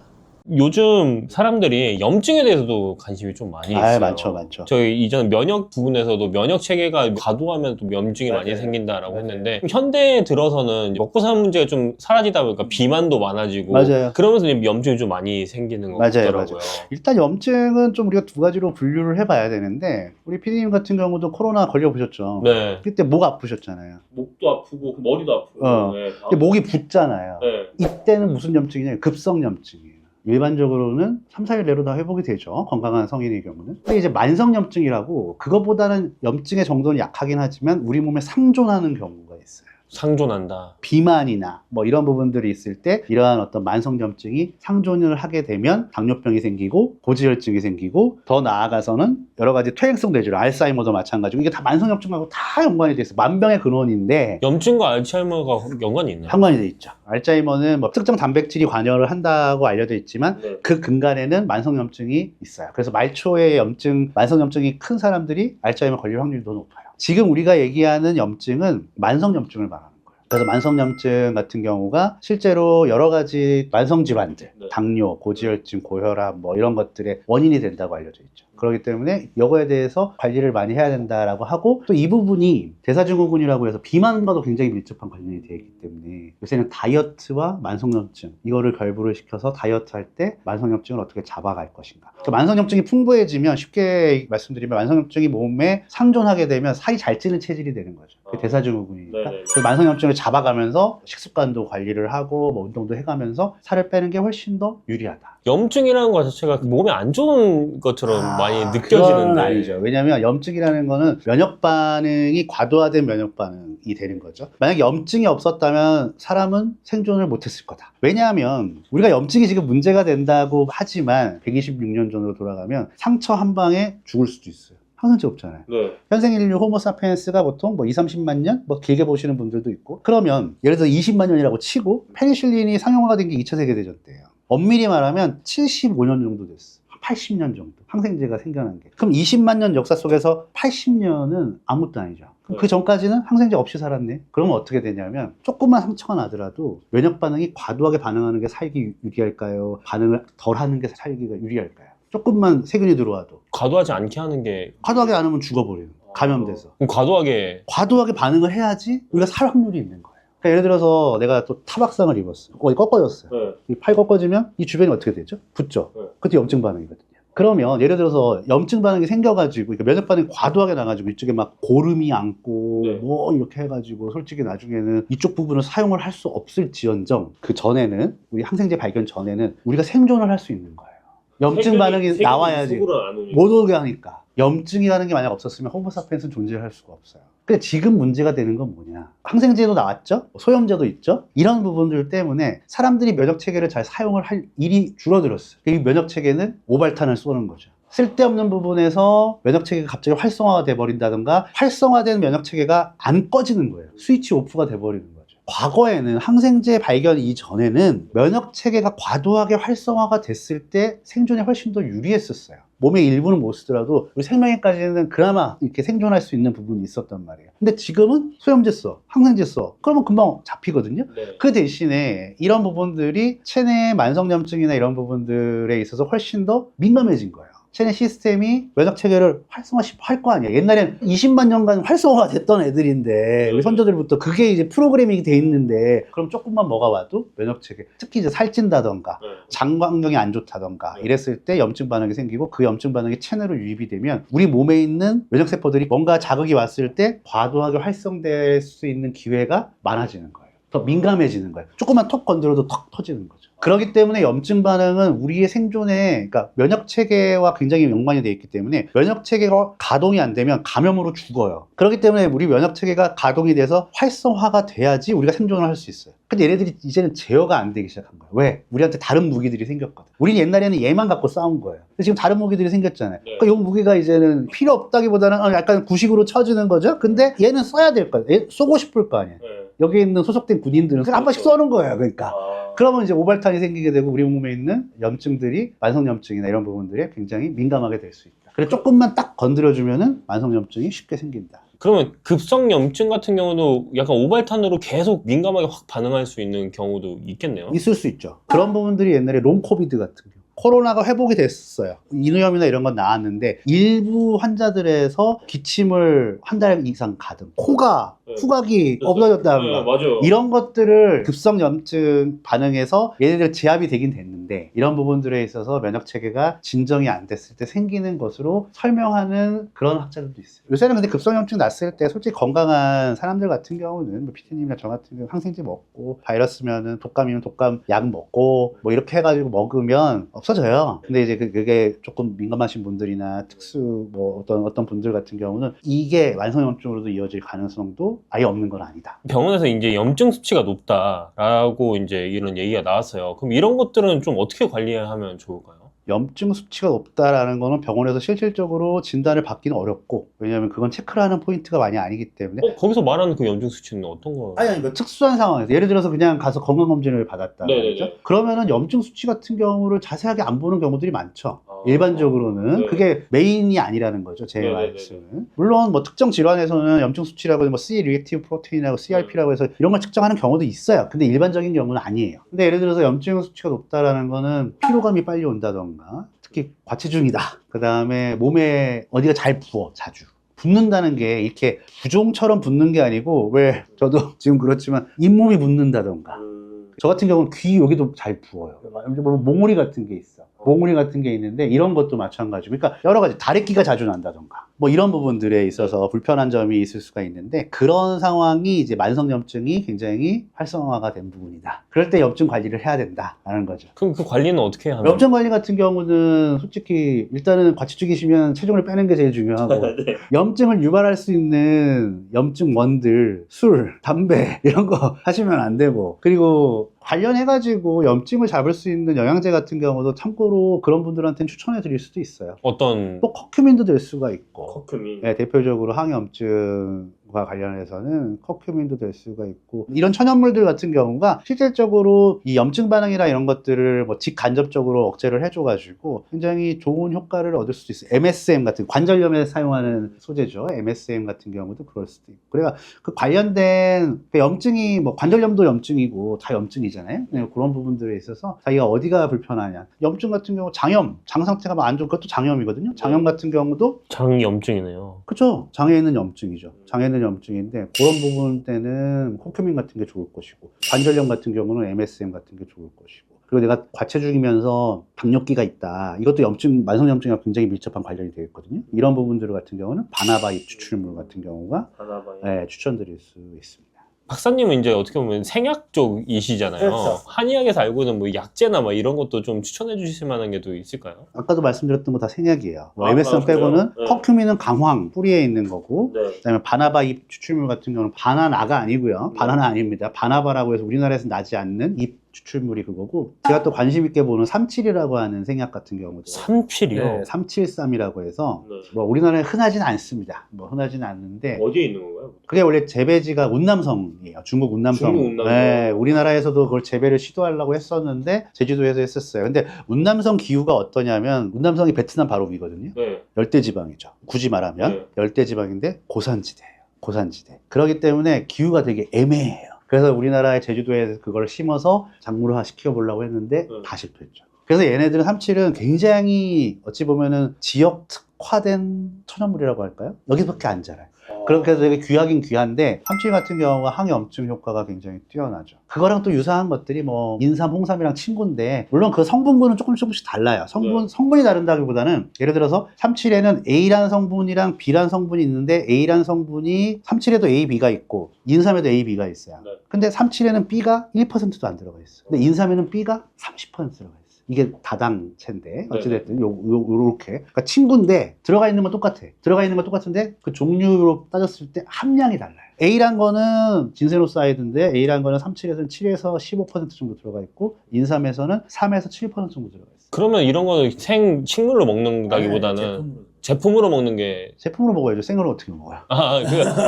요즘 사람들이 염증에 대해서도 관심이 좀 많이 있어요. 많죠. 저희 이전 면역 부분에서도 면역 체계가 과도하면 또 염증이 많이 맞아요. 생긴다라고 맞아요. 했는데 현대에 들어서는 먹고 사는 문제가 좀 사라지다 보니까 비만도 많아지고 맞아요. 그러면서 이제 염증이 좀 많이 생기는 것 같더라고요. 일단 염증은 좀 우리가 두 가지로 분류를 해봐야 되는데, 우리 PD님 같은 경우도 코로나 걸려보셨죠? 네. 그때 목 아프셨잖아요. 목도 아프고 머리도 아프고. 네. 근데 목이 붓잖아요. 네. 이때는 무슨 염증이냐면 급성염증이에요. 일반적으로는 3, 4일 내로 다 회복이 되죠. 건강한 성인의 경우는. 근데 이제 만성염증이라고, 그거보다는 염증의 정도는 약하긴 하지만 우리 몸에 상존하는 경우가 있어요. 상존한다. 비만이나 뭐 이런 부분들이 있을 때 이러한 어떤 만성염증이 상존을 하게 되면 당뇨병이 생기고 고지혈증이 생기고, 더 나아가서는 여러 가지 퇴행성 뇌질환, 알츠하이머도 마찬가지고, 이게 다 만성염증하고 다 연관이 돼 있어요. 만병의 근원인데 염증과 알츠하이머가 연관이 있나요? 상관이 돼 있죠. 알츠하이머는 뭐 특정 단백질이 관여를 한다고 알려져 있지만 네. 그 근간에는 만성염증이 있어요. 그래서 말초의 염증, 만성염증이 큰 사람들이 알츠하이머 걸릴 확률이 더 높아요. 지금 우리가 얘기하는 염증은 만성염증을 말하는 거예요. 그래서 만성염증 같은 경우가 실제로 여러 가지 만성질환들, 네. 당뇨, 고지혈증, 고혈압 뭐 이런 것들의 원인이 된다고 알려져 있죠. 그렇기 때문에 이거에 대해서 관리를 많이 해야 된다라고 하고, 또 이 부분이 대사증후군이라고 해서 비만과도 굉장히 밀접한 관련이 되어 있기 때문에 요새는 다이어트와 만성염증 이거를 결부를 시켜서 다이어트 할 때 만성염증을 어떻게 잡아갈 것인가. 그러니까 만성염증이 풍부해지면, 쉽게 말씀드리면 만성염증이 몸에 상존하게 되면 살이 잘 찌는 체질이 되는 거죠. 그게 대사증후군이니까. 네네네. 그 만성염증을 잡아가면서 식습관도 관리를 하고 뭐 운동도 해가면서 살을 빼는 게 훨씬 더 유리하다. 염증이라는 것 자체가 몸에 안 좋은 것처럼 많이 그건 느껴지는데. 아니죠. 왜냐하면 염증이라는 거는 면역 반응이 과도화된 면역 반응이 되는 거죠. 만약에 염증이 없었다면 사람은 생존을 못했을 거다. 왜냐하면 우리가 염증이 지금 문제가 된다고 하지만 126년 전으로 돌아가면 상처 한 방에 죽을 수도 있어요. 항생제 없잖아요. 네. 현생 인류 호모사피엔스가 보통 뭐 2, 30만 년? 뭐 길게 보시는 분들도 있고, 그러면 예를 들어 20만 년이라고 치고 페니실린이 상용화가 된 게 2차 세계대전 때예요. 엄밀히 말하면 75년 정도 됐어. 80년 정도 항생제가 생겨난 게. 그럼 20만 년 역사 속에서 80년은 아무것도 아니죠. 그럼 그 전까지는 항생제 없이 살았네. 그러면 어떻게 되냐면 조금만 상처가 나더라도 면역 반응이 과도하게 반응하는 게 살기 유리할까요? 반응을 덜 하는 게 살기가 유리할까요? 조금만 세균이 들어와도. 과도하지 않게 하는 게. 과도하게 안 하면 죽어버려요. 감염돼서. 그럼 과도하게 반응을 해야지 우리가 살 확률이 있는 거예요. 그러니까 예를 들어서 내가 또 타박상을 입었어. 거기 꺾어졌어요. 네. 이 팔 꺾어지면 이 주변이 어떻게 되죠? 붓죠. 네. 그때 염증 반응이거든요. 그러면 예를 들어서 염증 반응이 생겨가지고, 그러니까 면역 반응이 과도하게 나가지고 이쪽에 막 고름이 앉고 네. 뭐 이렇게 해가지고 솔직히 나중에는 이쪽 부분을 사용을 할 수 없을지언정, 그 전에는, 우리 항생제 발견 전에는 우리가 생존을 할 수 있는 거예요. 염증 반응이 나와야지. 못 오게 하니까. 염증이라는 게 만약 없었으면 호모사피엔스는 존재할 수가 없어요. 근데 지금 문제가 되는 건 뭐냐? 항생제도 나왔죠? 소염제도 있죠? 이런 부분들 때문에 사람들이 면역체계를 잘 사용을 할 일이 줄어들었어요. 이 면역체계는 오발탄을 쏘는 거죠. 쓸데없는 부분에서 면역체계가 갑자기 활성화가 돼버린다든가, 활성화된 면역체계가 안 꺼지는 거예요. 스위치 오프가 돼버리는 거예요. 과거에는 항생제 발견 이전에는 면역체계가 과도하게 활성화가 됐을 때 생존이 훨씬 더 유리했었어요. 몸의 일부는 못 쓰더라도 우리 생명에까지는 그나마 이렇게 생존할 수 있는 부분이 있었단 말이에요. 근데 지금은 소염제 써, 항생제 써, 그러면 금방 잡히거든요. 네. 그 대신에 이런 부분들이 체내의 만성염증이나 이런 부분들에 있어서 훨씬 더 민감해진 거예요. 체내 시스템이 면역체계를 활성화할 거 아니야. 옛날엔 20만 년간 활성화가 됐던 애들인데, 우리 선조들부터 그게 이제 프로그래밍이 돼 있는데, 그럼 조금만 먹어봐도 면역체계, 특히 이제 살찐다던가 네. 장광경이 안 좋다던가 네. 이랬을 때 염증 반응이 생기고, 그 염증 반응이 체내로 유입이 되면 우리 몸에 있는 면역세포들이 뭔가 자극이 왔을 때 과도하게 활성될 수 있는 기회가 많아지는 거예요. 더 민감해지는 거예요. 조금만 톡 건드려도 턱 터지는 거죠. 그렇기 때문에 염증 반응은 우리의 생존에, 그러니까 면역체계와 굉장히 연관이 되어 있기 때문에, 면역체계가 가동이 안 되면 감염으로 죽어요. 그렇기 때문에 우리 면역체계가 가동이 돼서 활성화가 돼야지 우리가 생존을 할 수 있어요. 근데 얘네들이 이제는 제어가 안 되기 시작한 거예요. 왜? 우리한테 다른 무기들이 생겼거든. 우리는 옛날에는 얘만 갖고 싸운 거예요. 근데 지금 다른 무기들이 생겼잖아요. 네. 그러니까 이 무기가 이제는 필요 없다기보다는 약간 구식으로 쳐주는 거죠. 근데 얘는 써야 될 거예요. 얘 쏘고 싶을 거 아니에요. 네. 여기 있는 소속된 군인들은 그냥 한 번씩 쏘는 거예요. 그러니까. 아. 그러면 이제 오발탄이 생기게 되고 우리 몸에 있는 염증들이, 만성염증이나 이런 부분들이 굉장히 민감하게 될 수 있다. 그래서 조금만 딱 건드려주면은 만성염증이 쉽게 생긴다. 그러면 급성 염증 같은 경우도 약간 오발탄으로 계속 민감하게 확 반응할 수 있는 경우도 있겠네요. 있을 수 있죠. 그런 부분들이 옛날에 롱코비드 같은 경우. 코로나가 회복이 됐어요. 인후염이나 이런 건 나왔는데 일부 환자들에서 기침을 한 달 이상 가등, 코가 네. 후각이 네, 없어졌다든가, 맞아요. 이런 것들을 급성 염증 반응해서 얘네들 제압이 되긴 됐는데, 이런 부분들에 있어서 면역체계가 진정이 안 됐을 때 생기는 것으로 설명하는 그런 학자들도 있어요. 요새는 근데 급성 염증 났을 때 솔직히 건강한 사람들 같은 경우는, 뭐 PT님이나 저 같은 경우 항생제 먹고, 바이러스면은 독감이면 독감 약 먹고 뭐 이렇게 해가지고 먹으면 없어져요. 근데 이제 그게 조금 민감하신 분들이나 특수 뭐 어떤 분들 같은 경우는 이게 만성염증으로도 이어질 가능성도 아예 없는 건 아니다. 병원에서 이제 염증 수치가 높다라고 이제 이런 얘기가 나왔어요. 그럼 이런 것들은 좀 어떻게 관리하면 좋을까요? 염증 수치가 높다라는 거는 병원에서 실질적으로 진단을 받기는 어렵고, 왜냐하면 그건 체크를 하는 포인트가 많이 아니기 때문에. 거기서 말하는 그 염증 수치는 어떤 거? 아니, 뭐 특수한 상황에서 예를 들어서 그냥 가서 건강검진을 받았다. 네네네. 그렇죠? 그러면은 염증 수치 같은 경우를 자세하게 안 보는 경우들이 많죠. 아, 일반적으로는. 네. 그게 메인이 아니라는 거죠, 제 네네네. 말씀은. 물론 뭐 특정 질환에서는 염증 수치라고 뭐 C 리액티브 프로테인이라고 CRP라고 해서 이런 걸 측정하는 경우도 있어요. 근데 일반적인 경우는 아니에요. 근데 예를 들어서 염증 수치가 높다라는 거는 피로감이 빨리 온다던가, 특히 과체중이다. 그 다음에 몸에 어디가 잘 부어, 자주. 붓는다는 게 이렇게 부종처럼 붓는 게 아니고, 왜 저도 지금 그렇지만 잇몸이 붓는다던가. 저 같은 경우는 귀 여기도 잘 부어요. 뭐 몽우리 같은 게 있어. 몽우리 같은 게 있는데 이런 것도 마찬가지고, 그러니까 여러 가지 다래끼가 자주 난다던가 뭐 이런 부분들에 있어서 불편한 점이 있을 수가 있는데, 그런 상황이 이제 만성염증이 굉장히 활성화가 된 부분이다. 그럴 때 염증 관리를 해야 된다라는 거죠. 그럼 그 관리는 어떻게 하나요? 염증 관리 같은 경우는 솔직히 일단은 과체중이시면 체중을 빼는 게 제일 중요하고 네. 염증을 유발할 수 있는 염증 원들, 술, 담배 이런 거 하시면 안 되고, 그리고 관련해가지고 염증을 잡을 수 있는 영양제 같은 경우도 참고로 그런 분들한테는 추천해 드릴 수도 있어요. 어떤 또 커큐민도 될 수가 있고, 커큐민? 네, 대표적으로 항염증과 관련해서는 커큐민도 될 수가 있고, 이런 천연물들 같은 경우가 실질적으로 이 염증 반응이나 이런 것들을 뭐 직간접적으로 억제를 해줘가지고 굉장히 좋은 효과를 얻을 수도 있어요. MSM 같은 관절염에 사용하는 소재죠. MSM 같은 경우도 그럴 수도 있고. 그래가 그 관련된 그 염증이 뭐 관절염도 염증이고 다 염증이잖아요. 네, 그런 부분들에 있어서 자기가 어디가 불편하냐. 염증 같은 경우 장염, 장 상태가 안 좋은 것도 장염이거든요. 장염 같은 경우도 장염증이네요. 그렇죠. 장에 있는 염증이죠. 장에 있는 염증인데 그런 부분 때는 커큐민 같은 게 좋을 것이고, 관절염 같은 경우는 MSM 같은 게 좋을 것이고, 그리고 내가 과체중이면서 당뇨기가 있다. 이것도 염증, 만성염증이랑 굉장히 밀접한 관련이 되어 있거든요. 이런 부분들 같은 경우는 바나바잎 추출물 같은 경우가 네, 추천드릴 수 있습니다. 박사님은 이제 어떻게 보면 생약 쪽이시잖아요. 그렇죠. 한의학에서 알고 있는 뭐 약재나 뭐 이런 것도 좀 추천해 주실 만한 게 또 있을까요? 아까도 말씀드렸던 거 다 생약이에요. 아, MSM 그래요? 빼고는 네. 커큐민은 강황, 뿌리에 있는 거고, 네. 그다음에 바나바잎 추출물 같은 경우는 바나나가 아니고요. 바나나 아닙니다. 바나바라고 해서 우리나라에서 나지 않는 잎 추출물이 그거고, 제가 또 관심 있게 보는 삼칠이라고 하는 생약 같은 경우도 삼칠이요? 네, 삼칠삼이라고 해서 네. 뭐 우리나라에 흔하진 않습니다. 뭐 흔하진 않는데 어디에 있는 건가요? 그게 원래 재배지가 운남성이에요. 중국 운남성. 중국 운남성. 네, 우리나라에서도 그걸 재배를 시도하려고 했었는데 제주도에서 했었어요. 근데 운남성 기후가 어떠냐면, 운남성이 베트남 바로 위거든요. 네. 열대지방이죠. 굳이 말하면 네. 열대지방인데 고산지대예요. 고산지대. 그렇기 때문에 기후가 되게 애매해요. 그래서 우리나라의 제주도에 그걸 심어서 작물화 시켜보려고 했는데 다 실패했죠. 그래서 얘네들은 삼칠은 굉장히 어찌 보면은 지역 특화된 천연물이라고 할까요? 여기서밖에 안 자라요. 그렇게 해서 되게 귀하긴 귀한데, 삼칠 같은 경우가 항염증 효과가 굉장히 뛰어나죠. 그거랑 또 유사한 것들이 뭐 인삼, 홍삼이랑 친구인데, 물론 그 성분군은 조금씩 달라요. 성분이 다른다기보다는, 예를 들어서 삼칠에는 A라는 성분이랑 B라는 성분이 있는데, A라는 성분이 삼칠에도 A, B가 있고 인삼에도 A, B가 있어요. 네. 근데 삼칠에는 B가 1%도 안 들어가 있어요. 근데 인삼에는 B가 30% 들어가 있어요. 이게 다당체인데 어찌됐든 요렇게, 그러니까 친구인데 들어가 있는 건 똑같아. 들어가 있는 건 똑같은데 그 종류로 따졌을 때 함량이 달라요. A란 거는 진세노사이드인데, A란 거는 삼칠에서는 7에서 15% 정도 들어가 있고, 인삼에서는 3에서 7% 정도 들어가 있어요. 그러면 이런 거는 식물로 먹는다기보다는 제품으로 먹는 게 제품으로 먹어야죠. 생으로 어떻게 먹어요?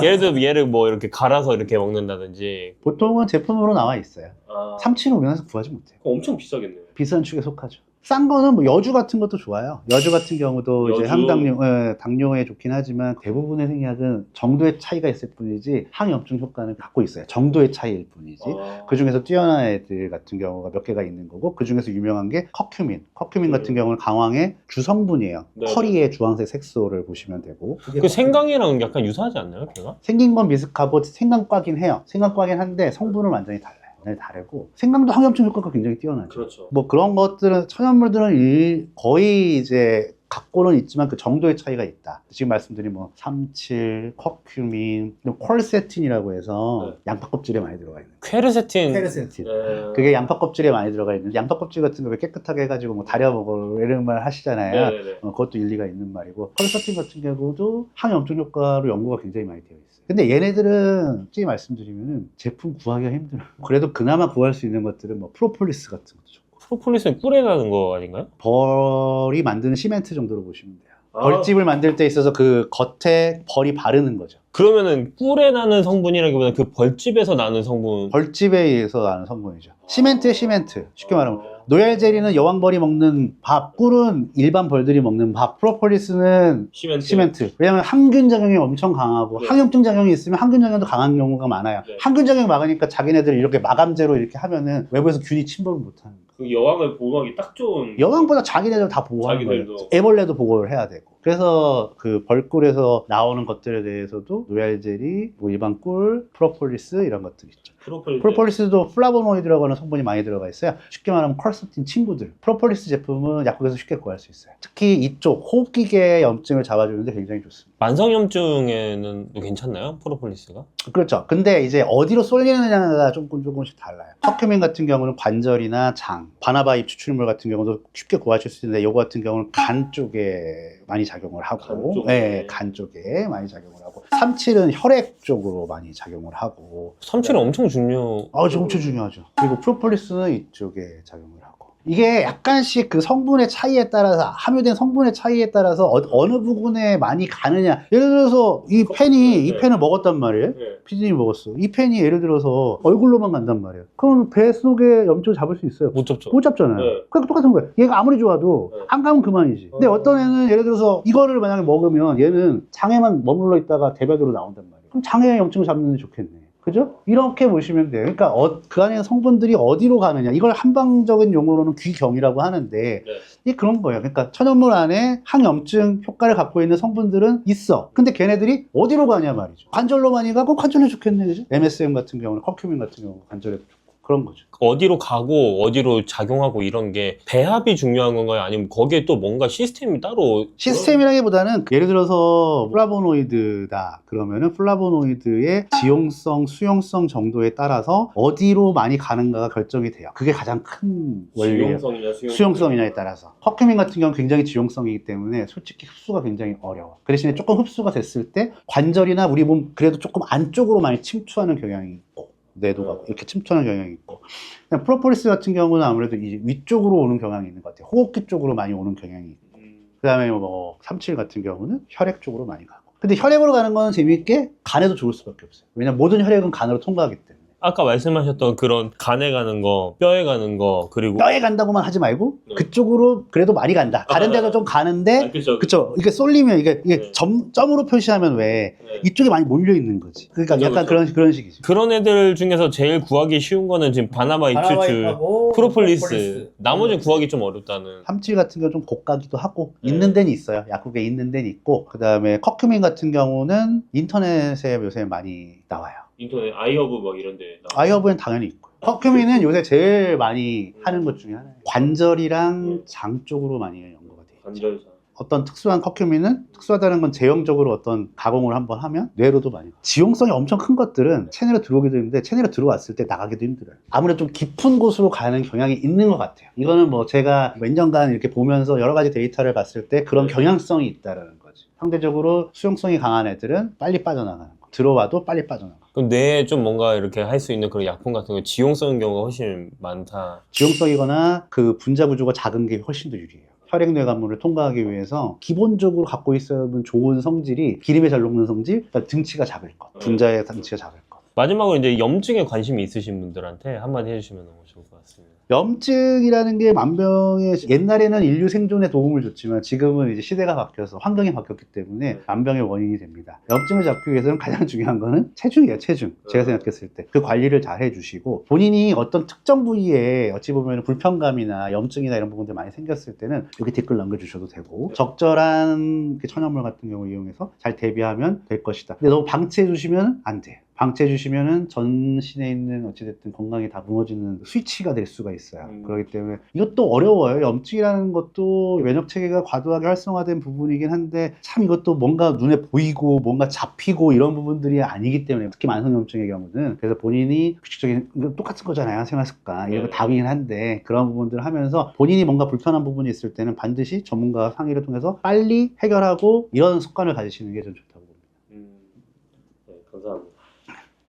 예를 들어 얘를 뭐 이렇게 갈아서 이렇게 먹는다든지. 보통은 제품으로 나와 있어요. 아, 삼칠은 우리나라에서 구하지 못해요. 엄청 비싸겠네요. 비싼 축에 속하죠. 싼 거는 뭐 여주 같은 것도 좋아요. 여주 같은 경우도 이제 여주. 항당뇨, 당뇨에 좋긴 하지만 대부분의 생약은 정도의 차이가 있을 뿐이지 항염증 효과는 갖고 있어요. 정도의 차이일 뿐이지. 그 중에서 뛰어난 애들 같은 경우가 몇 개가 있는 거고, 그 중에서 유명한 게 커큐민. 커큐민 같은 경우는 강황의 주성분이에요. 네. 커리의 주황색 색소를 보시면 되고. 그 생강이랑 약간 유사하지 않나요, 걔가? 생긴 건 비슷하고 생강과긴 해요. 생강과긴 한데 성분은 완전히 달라요. 다르고, 생강도 항염증 효과가 굉장히 뛰어나죠. 그렇죠. 뭐 그런 것들은, 천연물들은 거의 이제 갖고는 있지만 그 정도의 차이가 있다. 지금 말씀드린 뭐 삼칠, 커큐민, 콜세틴이라고 해서 네. 양파 껍질에 많이 들어가 있는. 퀘르세틴. 퀘르세틴. 네. 그게 양파 껍질에 많이 들어가 있는. 양파 껍질 같은 거 왜 깨끗하게 해가지고 뭐 다려 먹어 이런 말 하시잖아요. 네네네. 그것도 일리가 있는 말이고, 콜세틴 같은 경우도 항염증 효과로 연구가 굉장히 많이 되어 있어요. 근데 얘네들은 솔직히 말씀드리면은 제품 구하기가 힘들어요. 그래도 그나마 구할 수 있는 것들은 뭐 프로폴리스 같은 것도 좋고, 프로폴리스는 꿀에 나는 거 아닌가요? 벌이 만드는 시멘트 정도로 보시면 돼요. 아. 벌집을 만들 때 있어서 그 겉에 벌이 바르는 거죠. 그러면은 꿀에 나는 성분이라기보다 그 벌집에서 나는 성분. 벌집에 의해서 나는 성분이죠. 시멘트에 시멘트. 쉽게 말하면 노얄 젤리는 여왕벌이 먹는 밥, 꿀은 일반 벌들이 먹는 밥, 프로폴리스는 시멘트. 왜냐면 항균 작용이 엄청 강하고, 네. 항염증 작용이 있으면 항균 작용도 강한 경우가 많아요. 네. 항균 작용 막으니까 자기네들 이렇게 마감제로 이렇게 하면은 외부에서 균이 침범을 못하는 거예요. 그 여왕을 보호하기 딱 좋은. 여왕보다 자기네들 다 보호하는 거예요. 자기들도. 애벌레도 보호를 해야 되고. 그래서 그 벌꿀에서 나오는 것들에 대해서도 노얄젤리, 뭐 일반 꿀, 프로폴리스 이런 것들 있죠. 프로폴리스도 플라보노이드라고 하는 성분이 많이 들어가 있어요. 쉽게 말하면 컬스틴 친구들. 프로폴리스 제품은 약국에서 쉽게 구할 수 있어요. 특히 이쪽 호흡기계 염증을 잡아주는데 굉장히 좋습니다. 만성염증에는 괜찮나요? 프로폴리스가? 그렇죠. 근데 이제 어디로 쏠리느냐가 조금씩 달라요. 커큐민 같은 경우는 관절이나 장, 바나바 잎 추출물 같은 경우도 쉽게 구하실 수 있는데 요거 같은 경우는 간 쪽에 많이 작용을 하고, 간 쪽에 많이 작용을 하고, 삼칠은 혈액 쪽으로 많이 작용을 하고. 삼칠은 엄청 중요. 엄청 중요하죠. 그리고 프로폴리스는 이쪽에 작용을 하고. 이게 약간씩 그 성분의 차이에 따라서, 함유된 성분의 차이에 따라서 어느 부분에 많이 가느냐. 예를 들어서 이 펜을 먹었단 말이에요. 피디님이 먹었어. 이 펜이 예를 들어서 얼굴로만 간단 말이에요. 그럼 배 속에 염증을 잡을 수 있어요? 못 잡죠. 못 잡잖아요. 그러니까 똑같은 거예요. 얘가 아무리 좋아도 안 가면 그만이지. 근데 어떤 애는 예를 들어서 이거를 만약에 먹으면 얘는 장에만 머물러 있다가 대변으로 나온단 말이에요. 그럼 장에 염증을 잡는 게 좋겠네. 그죠? 이렇게 보시면 돼요. 그러니까 그 안에 성분들이 어디로 가느냐. 이걸 한방적인 용어로는 귀경이라고 하는데 이게 그런 거예요. 그러니까 천연물 안에 항염증 효과를 갖고 있는 성분들은 있어. 근데 걔네들이 어디로 가냐 말이죠. 관절로 많이 가고 관절에 좋겠네. 그죠? MSM 같은 경우는 커큐민 같은 경우 관절에 좋고 그런 거죠. 어디로 가고 어디로 작용하고 이런 게 배합이 중요한 건가요? 아니면 거기에 또 뭔가 시스템이 따로? 시스템이라기보다는 예를 들어서 플라보노이드다 그러면은 플라보노이드의 지용성, 수용성 정도에 따라서 어디로 많이 가는가가 결정이 돼요. 그게 가장 큰 원리예요. 수용성이냐에 따라서. 커큐민 같은 경우는 굉장히 지용성이기 때문에 솔직히 흡수가 굉장히 어려워. 그 대신에 조금 흡수가 됐을 때 관절이나 우리 몸 그래도 조금 안쪽으로 많이 침투하는 경향이 있고 뇌도가 이렇게 침투하는 경향이 있고, 프로폴리스 같은 경우는 아무래도 이제 위쪽으로 오는 경향이 있는 것 같아요. 호흡기 쪽으로 많이 오는 경향이 있고, 그 다음에 뭐 삼칠 같은 경우는 혈액 쪽으로 많이 가고. 근데 혈액으로 가는 건 재미있게 간에도 좋을 수밖에 없어요. 왜냐면 모든 혈액은 간으로 통과하기 때문에. 아까 말씀하셨던 그런 간에 가는 거, 뼈에 가는 거, 그리고 뼈에 간다고만 하지 말고 그쪽으로 그래도 많이 간다. 다른 데도 좀 가는데, 그쵸. 이게 쏠리면 이게 점으로 표시하면 왜 이쪽에 많이 몰려 있는 거지. 그러니까 약간 그런 식이죠. 그런 애들 중에서 제일 구하기 쉬운 거는 지금 바나바 잎추출, 프로폴리스. 나머지 구하기 좀 어렵다는. 삼칠 같은 경우 좀 고가기도 하고 있는 데는 있어요. 약국에 있는 데는 있고, 그 다음에 커큐민 같은 경우는 인터넷에 요새 많이 나와요. 인터넷 아이허브 막 이런 데 아이허브엔 당연히 있고, 커큐민은 요새 제일 많이 하는 것 중에 하나예요. 관절이랑 장 쪽으로 많이 연구가 돼요. 관절사. 어떤 특수한 커큐민은, 특수하다는 건 제형적으로 어떤 가공을 한번 하면 뇌로도 많이 가요. 지용성이 엄청 큰 것들은 체내로 들어오기도 힘든데 체내로 들어왔을 때 나가기도 힘들어요. 아무래도 좀 깊은 곳으로 가는 경향이 있는 것 같아요. 이거는 뭐 제가 몇 년간 이렇게 보면서 여러 가지 데이터를 봤을 때 그런 경향성이 있다는 거지. 상대적으로 수용성이 강한 애들은 빨리 빠져나가는 거. 들어와도 빨리 빠져나가. 그럼 뇌에 좀 뭔가 이렇게 할 수 있는 그런 약품 같은 거 지용성인 경우가 훨씬 많다. 지용성이거나 그 분자 구조가 작은 게 훨씬 더 유리해요. 혈액 뇌관물을 통과하기 위해서 기본적으로 갖고 있어야 하는 좋은 성질이 기름에 잘 녹는 성질, 그러니까 등치가 작을 것, 분자의 등치가 작을 것. 마지막으로 이제 염증에 관심이 있으신 분들한테 한마디 해주시면 너무 좋을 것 같습니다. 염증이라는 게 만병의, 옛날에는 인류 생존에 도움을 줬지만 지금은 이제 시대가 바뀌어서 환경이 바뀌었기 때문에 만병의 원인이 됩니다. 염증을 잡기 위해서는 가장 중요한 거는 체중이에요, 체중. 제가 생각했을 때. 그 관리를 잘 해주시고, 본인이 어떤 특정 부위에 어찌 보면 불편감이나 염증이나 이런 부분들 많이 생겼을 때는 여기 댓글 남겨주셔도 되고, 적절한 천연물 같은 경우를 이용해서 잘 대비하면 될 것이다. 근데 너무 방치해 주시면 안 돼요. 방치해 주시면은 전신에 있는 어찌됐든 건강이 다 무너지는 스위치가 될 수가 있어요. 그렇기 때문에 이것도 어려워요. 염증이라는 것도 면역 체계가 과도하게 활성화된 부분이긴 한데, 참 이것도 뭔가 눈에 보이고 뭔가 잡히고 이런 부분들이 아니기 때문에, 특히 만성염증의 경우는. 그래서 본인이 규칙적인, 이거 똑같은 거잖아요, 생활습관 이런 거 다이긴 한데, 그런 부분들을 하면서 본인이 뭔가 불편한 부분이 있을 때는 반드시 전문가 상의를 통해서 빨리 해결하고 이런 습관을 가지시는 게 좀 좋다고 봅니다. 네, 감사합니다.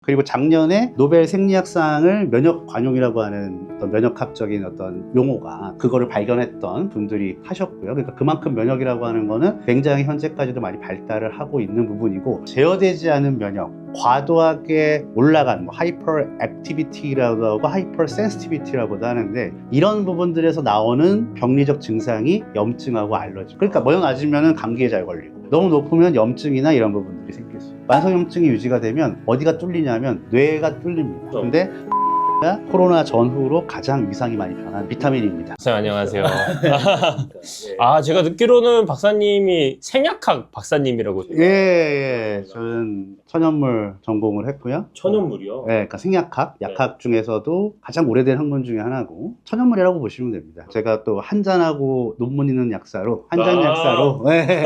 그리고 작년에 노벨 생리학상을 면역 관용이라고 하는 어떤 면역학적인 어떤 용어가, 그거를 발견했던 분들이 하셨고요. 그러니까 그만큼 면역이라고 하는 거는 굉장히 현재까지도 많이 발달을 하고 있는 부분이고, 제어되지 않은 면역, 과도하게 올라간 뭐 하이퍼 액티비티라고 하고 하이퍼 센시티비티라고도 하는데, 이런 부분들에서 나오는 병리적 증상이 염증하고 알러지. 그러니까 뭐가 낮으면 감기에 잘 걸리고, 너무 높으면 염증이나 이런 부분들이 생길 수 있어요. 만성염증이 유지가 되면 어디가 뚫리냐면 뇌가 뚫립니다. 근데 가 코로나 전후로 가장 위상이 많이 변한 비타민입니다. 선생님 안녕하세요. 제가 듣기로는 박사님이 생약학 박사님이라고. 예. 저는 천연물 전공을 했고요. 천연물이요? 네, 그러니까 생약학, 약학 중에서도 가장 오래된 학문 중에 하나고 천연물이라고 보시면 됩니다. 제가 또 한잔하고 논문 있는 약사로 한잔 약사로 네.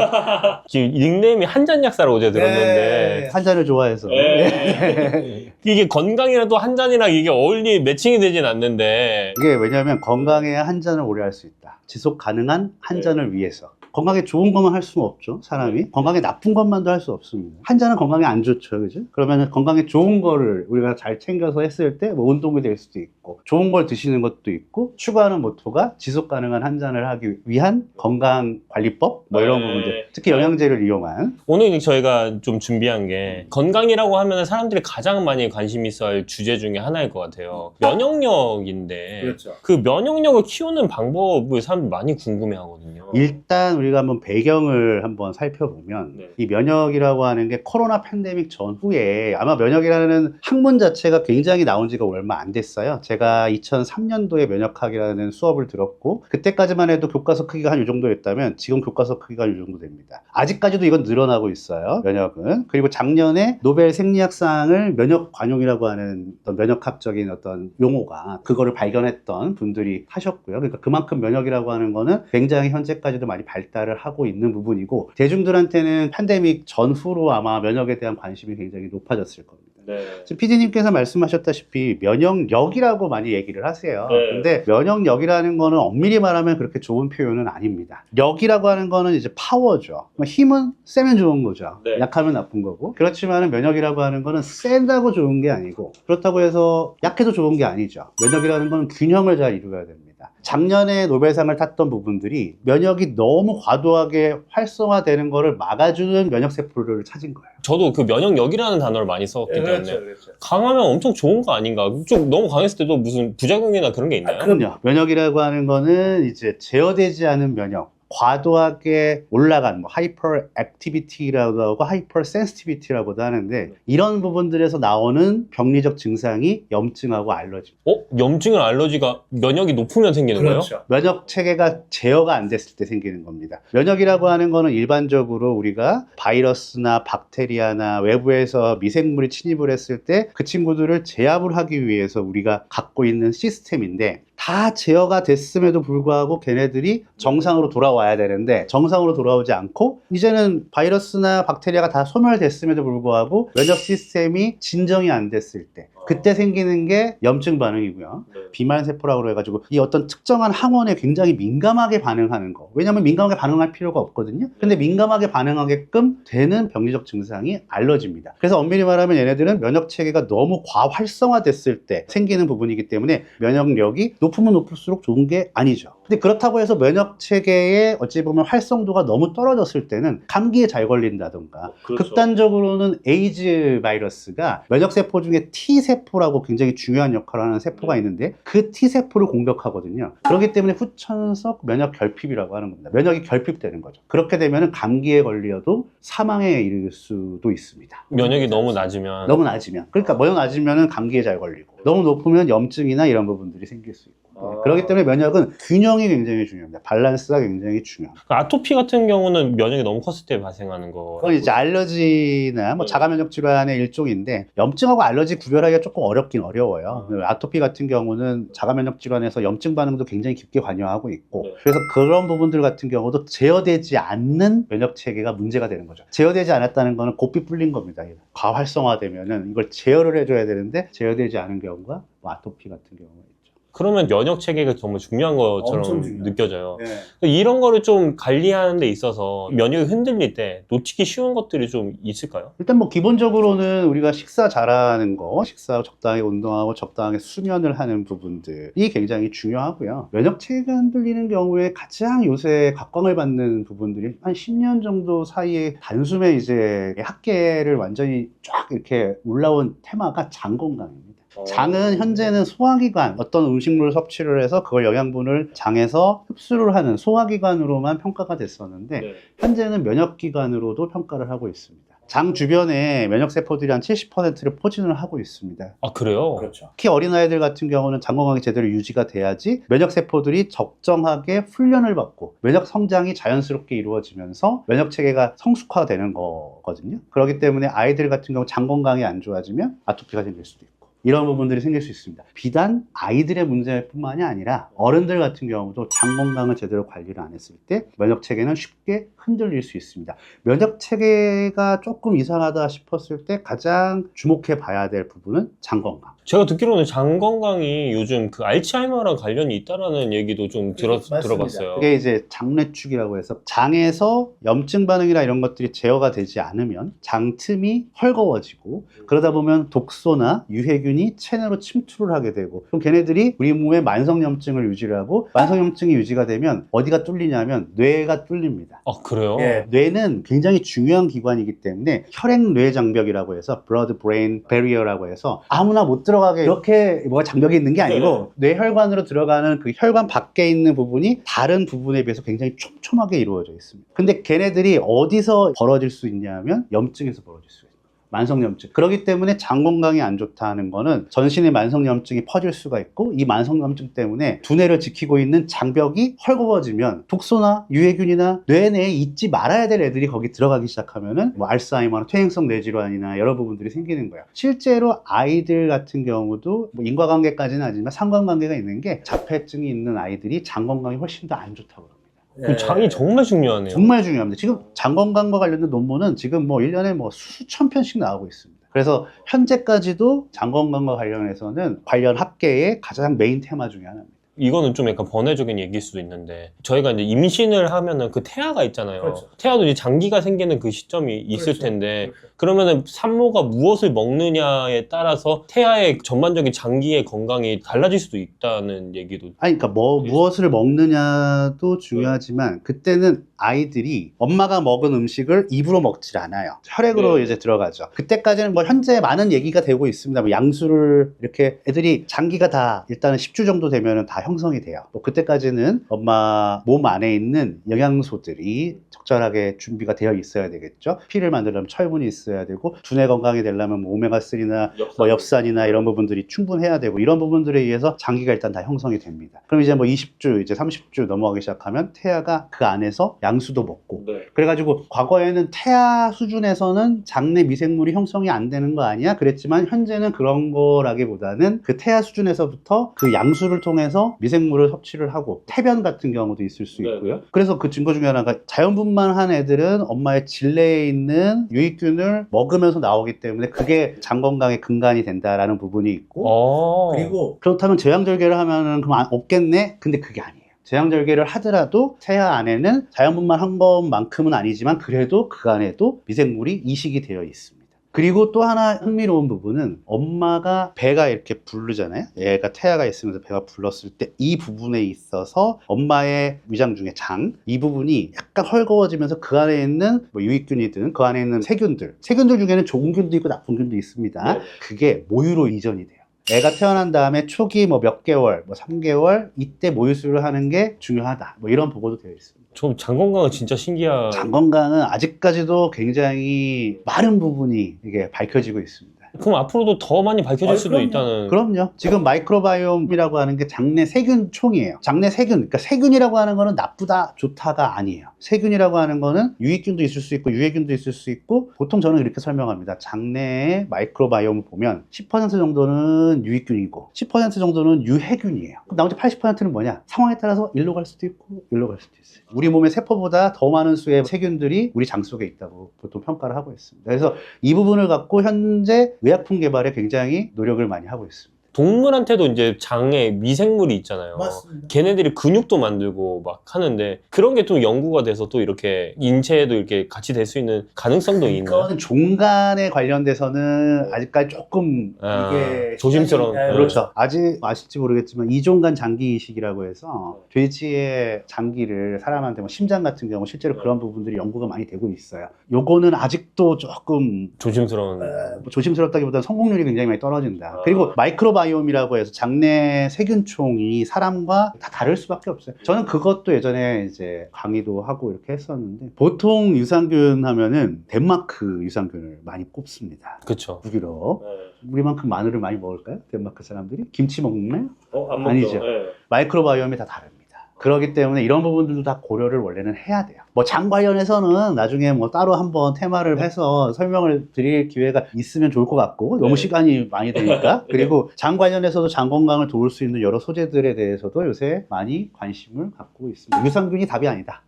지금 닉네임이 한잔약사라고 제가 들었는데 네, 한잔을 좋아해서 네. 이게 건강이랑 또 한잔이랑 이게 매칭이 되진 않는데 이게 왜냐하면 건강해야 한 잔을 오래 할 수 있다. 지속 가능한 한 잔을 위해서. 건강에 좋은 것만 할 수는 없죠, 사람이. 건강에 나쁜 것만도 할 수 없습니다. 한 잔은 건강에 안 좋죠, 그죠? 그러면 건강에 좋은 거를 우리가 잘 챙겨서 했을 때 뭐 운동이 될 수도 있고, 좋은 걸 드시는 것도 있고, 추구하는 모토가 지속 가능한 한 잔을 하기 위한 건강관리법? 뭐 이런 부분들. 특히 영양제를 이용한. 오늘 저희가 좀 준비한 게 건강이라고 하면 사람들이 가장 많이 관심 있어 할 주제 중에 하나일 것 같아요. 면역력인데 그렇죠. 그 면역력을 키우는 방법을 사람들이 많이 궁금해 하거든요. 일단 우리가 한번 배경을 한번 살펴보면 네. 이 면역이라고 하는 게 코로나 팬데믹 전후에 아마 면역이라는 학문 자체가 굉장히 나온 지가 얼마 안 됐어요. 제가 2003년도에 면역학이라는 수업을 들었고 그때까지만 해도 교과서 크기가 한 이 정도였다면 지금 교과서 크기가 이 정도 됩니다. 아직까지도 이건 늘어나고 있어요. 면역은. 그리고 작년에 노벨 생리학상을 면역 관용이라고 하는 어떤 면역학적인 어떤 용어가 그거를 발견했던 분들이 하셨고요. 그러니까 그만큼 면역이라고 하는 거는 굉장히 현재까지도 많이 발달을 하고 있는 부분이고 대중들한테는 팬데믹 전후로 아마 면역에 대한 관심이 굉장히 높아졌을 겁니다. 네. 지금 PD님께서 말씀하셨다시피 면역력이라고 많이 얘기를 하세요. 네. 근데 면역력이라는 거는 엄밀히 말하면 그렇게 좋은 표현은 아닙니다. 력이라고 하는 거는 이제 파워죠. 힘은 세면 좋은 거죠. 네. 약하면 나쁜 거고. 그렇지만 면역이라고 하는 거는 센다고 좋은 게 아니고 그렇다고 해서 약해도 좋은 게 아니죠. 면역이라는 거는 균형을 잘 이루어야 됩니다. 작년에 노벨상을 탔던 부분들이 면역이 너무 과도하게 활성화되는 거를 막아주는 면역세포를 찾은 거예요. 저도 그 면역력이라는 단어를 많이 썼기 때문에 그렇죠. 강하면 엄청 좋은 거 아닌가? 좀 너무 강했을 때도 무슨 부작용이나 그런 게 있나요? 그럼요. 면역이라고 하는 거는 이제 제어되지 않은 면역. 과도하게 올라간 뭐 하이퍼 액티비티라고 하고 하이퍼 센시티비티라고도 하는데 이런 부분들에서 나오는 병리적 증상이 염증하고 알러지. 염증이나 알러지가 면역이 높으면 생기는 거예요? 그렇죠. 면역 체계가 제어가 안 됐을 때 생기는 겁니다. 면역이라고 하는 거는 일반적으로 우리가 바이러스나 박테리아나 외부에서 미생물이 침입을 했을 때 그 친구들을 제압을 하기 위해서 우리가 갖고 있는 시스템인데 다 제어가 됐음에도 불구하고 걔네들이 정상으로 돌아와야 되는데 정상으로 돌아오지 않고 이제는 바이러스나 박테리아가 다 소멸됐음에도 불구하고 면역 시스템이 진정이 안 됐을 때 그때 생기는 게 염증 반응이고요. 네. 비만세포라고 해가지고 이 어떤 특정한 항원에 굉장히 민감하게 반응하는 거. 왜냐하면 민감하게 반응할 필요가 없거든요. 근데 민감하게 반응하게끔 되는 병리적 증상이 알러지입니다. 그래서 엄밀히 말하면 얘네들은 면역 체계가 너무 과활성화됐을 때 생기는 부분이기 때문에 면역력이 높으면 높을수록 좋은 게 아니죠. 근데 그렇다고 해서 면역 체계의 어찌 보면 활성도가 너무 떨어졌을 때는 감기에 잘 걸린다던가 그렇죠. 극단적으로는 에이즈 바이러스가 면역세포 중에 T세포라고 굉장히 중요한 역할을 하는 세포가 있는데 그 T세포를 공격하거든요. 그렇기 때문에 후천석 면역 결핍이라고 하는 겁니다. 면역이 결핍되는 거죠. 그렇게 되면 감기에 걸려도 사망에 이를 수도 있습니다. 면역이 너무 낮으면 너무 낮으면. 그러니까 너무 낮으면 감기에 잘 걸리고 너무 높으면 염증이나 이런 부분들이 생길 수 있고. 그렇기 때문에 면역은 균형이 굉장히 중요합니다. 밸런스가 굉장히 중요합니다. 아토피 같은 경우는 면역이 너무 컸을 때 발생하는 거. 그건 이제 알러지나 뭐 자가면역 질환의 일종인데 염증하고 알러지 구별하기가 조금 어렵긴 어려워요. 아토피 같은 경우는 자가면역 질환에서 염증 반응도 굉장히 깊게 관여하고 있고 네. 그래서 그런 부분들 같은 경우도 제어되지 않는 면역 체계가 문제가 되는 거죠. 제어되지 않았다는 거는 고삐 뿔린 겁니다. 과활성화되면은 이걸 제어를 해줘야 되는데 제어되지 않은 경우가 뭐 아토피 같은 경우가 있죠. 그러면 면역 체계가 정말 중요한 것처럼 엄청 중요하죠. 느껴져요. 네. 이런 거를 좀 관리하는 데 있어서 면역이 흔들릴 때 놓치기 쉬운 것들이 좀 있을까요? 일단 뭐 기본적으로는 우리가 식사 잘하는 거, 식사 적당히 운동하고 적당하게 수면을 하는 부분들이 굉장히 중요하고요. 면역 체계가 흔들리는 경우에 가장 요새 각광을 받는 부분들이 한 10년 정도 사이에 단숨에 이제 학계를 완전히 쫙 이렇게 올라온 테마가 장 건강입니다. 장은 현재는 소화기관, 어떤 음식물을 섭취를 해서 그걸 영양분을 장에서 흡수를 하는 소화기관으로만 평가가 됐었는데 네. 현재는 면역기관으로도 평가를 하고 있습니다. 장 주변에 면역세포들이 한 70%를 포진을 하고 있습니다. 아, 그래요? 그렇죠. 특히 어린아이들 같은 경우는 장 건강이 제대로 유지가 돼야지 면역세포들이 적정하게 훈련을 받고 면역 성장이 자연스럽게 이루어지면서 면역체계가 성숙화되는 거거든요. 그렇기 때문에 아이들 같은 경우 장 건강이 안 좋아지면 아토피가 생길 수도 있고 이런 부분들이 생길 수 있습니다. 비단 아이들의 문제뿐만이 아니라 어른들 같은 경우도 장 건강을 제대로 관리를 안 했을 때 면역체계는 쉽게 흔들릴 수 있습니다. 면역체계가 조금 이상하다 싶었을 때 가장 주목해 봐야 될 부분은 장 건강. 제가 듣기로는 장 건강이 요즘 그 알츠하이머랑 관련이 있다라는 얘기도 좀 들어봤어요. 그게 이제 장례축이라고 해서 장에서 염증 반응이나 이런 것들이 제어가 되지 않으면 장 틈이 헐거워지고 그러다 보면 독소나 유해균이 체내로 침투를 하게 되고 그럼 걔네들이 우리 몸에 만성염증을 유지를 하고 만성염증이 유지가 되면 어디가 뚫리냐면 뇌가 뚫립니다. 아, 그래요? 예, 뇌는 굉장히 중요한 기관이기 때문에 혈액-뇌 장벽이라고 해서 blood-brain barrier라고 해서 아무나 못 들어가게 이렇게 뭐가 장벽이 있는 게 아니고 뇌혈관으로 들어가는 그 혈관 밖에 있는 부분이 다른 부분에 비해서 굉장히 촘촘하게 이루어져 있습니다. 근데 걔네들이 어디서 벌어질 수 있냐면 염증에서 벌어질 수 있어요. 만성염증. 그렇기 때문에 장 건강이 안 좋다는 거는 전신에 만성염증이 퍼질 수가 있고 이 만성염증 때문에 두뇌를 지키고 있는 장벽이 헐거워지면 독소나 유해균이나 뇌 내에 있지 말아야 될 애들이 거기 들어가기 시작하면은 뭐 알츠하이머나 퇴행성 뇌질환이나 여러 부분들이 생기는 거예요. 실제로 아이들 같은 경우도 뭐 인과관계까지는 아니지만 상관관계가 있는 게 자폐증이 있는 아이들이 장 건강이 훨씬 더 안 좋다고 합니다. 그 장이 정말 중요하네요. 정말 중요합니다. 지금 장 건강과 관련된 논문은 지금 뭐 1년에 뭐 수천 편씩 나오고 있습니다. 그래서 현재까지도 장 건강과 관련해서는 관련 학계의 가장 메인 테마 중에 하나입니다. 이거는 좀 약간 번외적인 얘기일 수도 있는데 저희가 이제 임신을 하면은 그 태아가 있잖아요. 그렇죠. 태아도 이제 장기가 생기는 그 시점이 있을 그렇죠. 텐데 그렇죠. 그러면은 산모가 무엇을 먹느냐에 따라서 태아의 전반적인 장기의 건강이 달라질 수도 있다는 얘기도. 아니, 그러니까 무엇을 먹느냐도 중요하지만 그때는 아이들이 엄마가 먹은 음식을 입으로 먹질 않아요. 혈액으로 네. 이제 들어가죠. 그때까지는 뭐 현재 많은 얘기가 되고 있습니다. 뭐 양수를 이렇게 애들이 장기가 다 일단은 10주 정도 되면은 다 형성이 돼요. 뭐 그때까지는 엄마 몸 안에 있는 영양소들이 적절하게 준비가 되어 있어야 되겠죠. 피를 만들려면 철분이 있어야 되고 두뇌 건강이 되려면 뭐 오메가3나 뭐 엽산이나 이런 부분들이 충분해야 되고 이런 부분들에 의해서 장기가 일단 다 형성이 됩니다. 그럼 이제 뭐 20주, 이제 30주 넘어가기 시작하면 태아가 그 안에서 양수도 먹고 네. 그래가지고 과거에는 태아 수준에서는 장내 미생물이 형성이 안 되는 거 아니야? 그랬지만 현재는 그런 거라기보다는 그 태아 수준에서부터 그 양수를 통해서 미생물을 섭취를 하고 태변 같은 경우도 있을 수 있고요. 네. 그래서 그 증거 중에 하나가 자연분만한 애들은 엄마의 질내에 있는 유익균을 먹으면서 나오기 때문에 그게 장 건강의 근간이 된다라는 부분이 있고 그리고 그렇다면 제왕절개를 하면은 그럼 없겠네? 근데 그게 아니에요. 제왕절개를 하더라도 태아 안에는 자연분만한 것만큼은 아니지만 그래도 그 안에도 미생물이 이식이 되어 있습니다. 그리고 또 하나 흥미로운 부분은 엄마가 배가 이렇게 부르잖아요. 얘가 태아가 있으면서 배가 불렀을 때 이 부분에 있어서 엄마의 위장 중에 장, 이 부분이 약간 헐거워지면서 그 안에 있는 뭐 유익균이든 그 안에 있는 세균들 중에는 좋은 균도 있고 나쁜 균도 있습니다. 네. 그게 모유로 이전이 돼요. 애가 태어난 다음에 초기 뭐 몇 개월, 뭐 3개월 이때 모유수유를 하는 게 중요하다. 뭐 이런 보고도 되어 있습니다. 좀 장 건강은 진짜 신기한. 장 건강은 아직까지도 굉장히 많은 부분이 이게 밝혀지고 있습니다. 그럼 앞으로도 더 많이 밝혀질 수도 그럼요. 있다는. 그럼요. 지금 마이크로바이옴이라고 하는 게 장내 세균 총이에요. 장내 세균, 그러니까 세균이라고 하는 거는 나쁘다, 좋다가 아니에요. 세균이라고 하는 거는 유익균도 있을 수 있고 유해균도 있을 수 있고 보통 저는 이렇게 설명합니다. 장내의 마이크로바이옴을 보면 10% 정도는 유익균이고 10% 정도는 유해균이에요. 그럼 나머지 80%는 뭐냐? 상황에 따라서 일로 갈 수도 있고 일로 갈 수도 있어요. 우리 몸의 세포보다 더 많은 수의 세균들이 우리 장 속에 있다고 보통 평가를 하고 있습니다. 그래서 이 부분을 갖고 현재 의약품 개발에 굉장히 노력을 많이 하고 있습니다. 동물한테도 이제 장에 미생물이 있잖아요. 맞습니다. 걔네들이 근육도 만들고 막 하는데 그런 게 또 연구가 돼서 또 이렇게 인체에도 이렇게 같이 될 수 있는 가능성도 있나요? 이거는 종간에 관련돼서는 아직까지 조금 이게 조심스러운. 시간이- 그렇죠. 아직 아실지 모르겠지만 이종간 장기 이식이라고 해서 돼지의 장기를 사람한테 뭐 심장 같은 경우 실제로 그런 부분들이 연구가 많이 되고 있어요. 요거는 아직도 조금 조심스러운. 뭐 조심스럽다기보다는 성공률이 굉장히 많이 떨어진다. 그리고 마이크로바이옴 마이크로바이옴이라고 해서 장내 세균총이 사람과 다 다를 수밖에 없어요. 저는 그것도 예전에 이제 강의도 하고 이렇게 했었는데, 보통 유산균 하면은 덴마크 유산균을 많이 꼽습니다. 그쵸. 북유럽. 네. 우리만큼 마늘을 많이 먹을까요? 덴마크 사람들이? 김치 먹나요? 안 아니죠. 네. 마이크로바이옴이 다 다릅니다. 그렇기 때문에 이런 부분들도 다 고려를 원래는 해야 돼요. 뭐 장 관련해서는 나중에 뭐 따로 한번 테마를 해서 설명을 드릴 기회가 있으면 좋을 것 같고, 너무 네. 시간이 많이 되니까. 그리고 장 관련해서도 장 건강을 도울 수 있는 여러 소재들에 대해서도 요새 많이 관심을 갖고 있습니다. 유산균이 답이 아니다.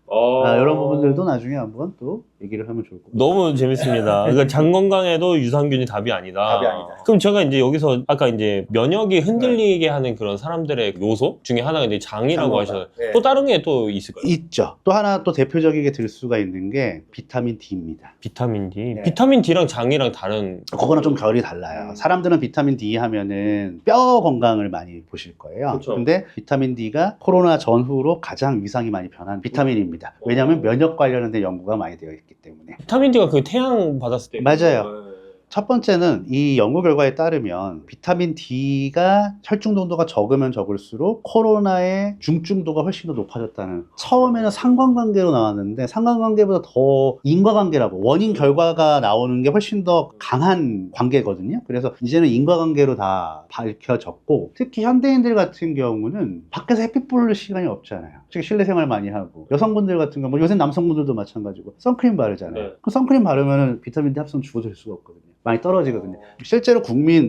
이런 부분들도 나중에 한번 또 얘기를 하면 좋을 것 같아요. 너무 재밌습니다. 그러니까 장 건강에도 유산균이 답이 아니다. 답이 아니다. 그럼 제가 이제 여기서 아까 이제 면역이 흔들리게 하는 그런 사람들의 요소 중에 하나가 이제 장이라고 장 하셔서 건강. 네. 또 다른 게 또 있을까요? 있죠. 또 하나 또 대표적이게 들 수가 있는 게 비타민 D입니다. 비타민 D. 네. 비타민 D랑 장이랑 다른. 그거는 좀 결이 달라요. 사람들은 비타민 D 하면은 뼈 건강을 많이 보실 거예요. 그쵸. 근데 비타민 D가 코로나 전후로 가장 위상이 많이 변한 비타민입니다. 왜냐하면 면역 관련된 연구가 많이 되어 있기 때문에. 비타민 D가 그 태양 받았을 때. 맞아요. 첫 번째는 이 연구 결과에 따르면 비타민 D가 혈중 농도가 적으면 적을수록 코로나의 중증도가 훨씬 더 높아졌다는, 처음에는 상관관계로 나왔는데 상관관계보다 더 인과관계라고, 원인 결과가 나오는 게 훨씬 더 강한 관계거든요. 그래서 이제는 인과관계로 다 밝혀졌고, 특히 현대인들 같은 경우는 밖에서 햇빛 볼 시간이 없잖아요. 특히 실내 생활 많이 하고, 여성분들 같은 경우, 요새 남성분들도 마찬가지고 선크림 바르잖아요. 네. 그 선크림 바르면 비타민 D 합성 죽어들 수가 없거든요. 많이 떨어지거든요. 실제로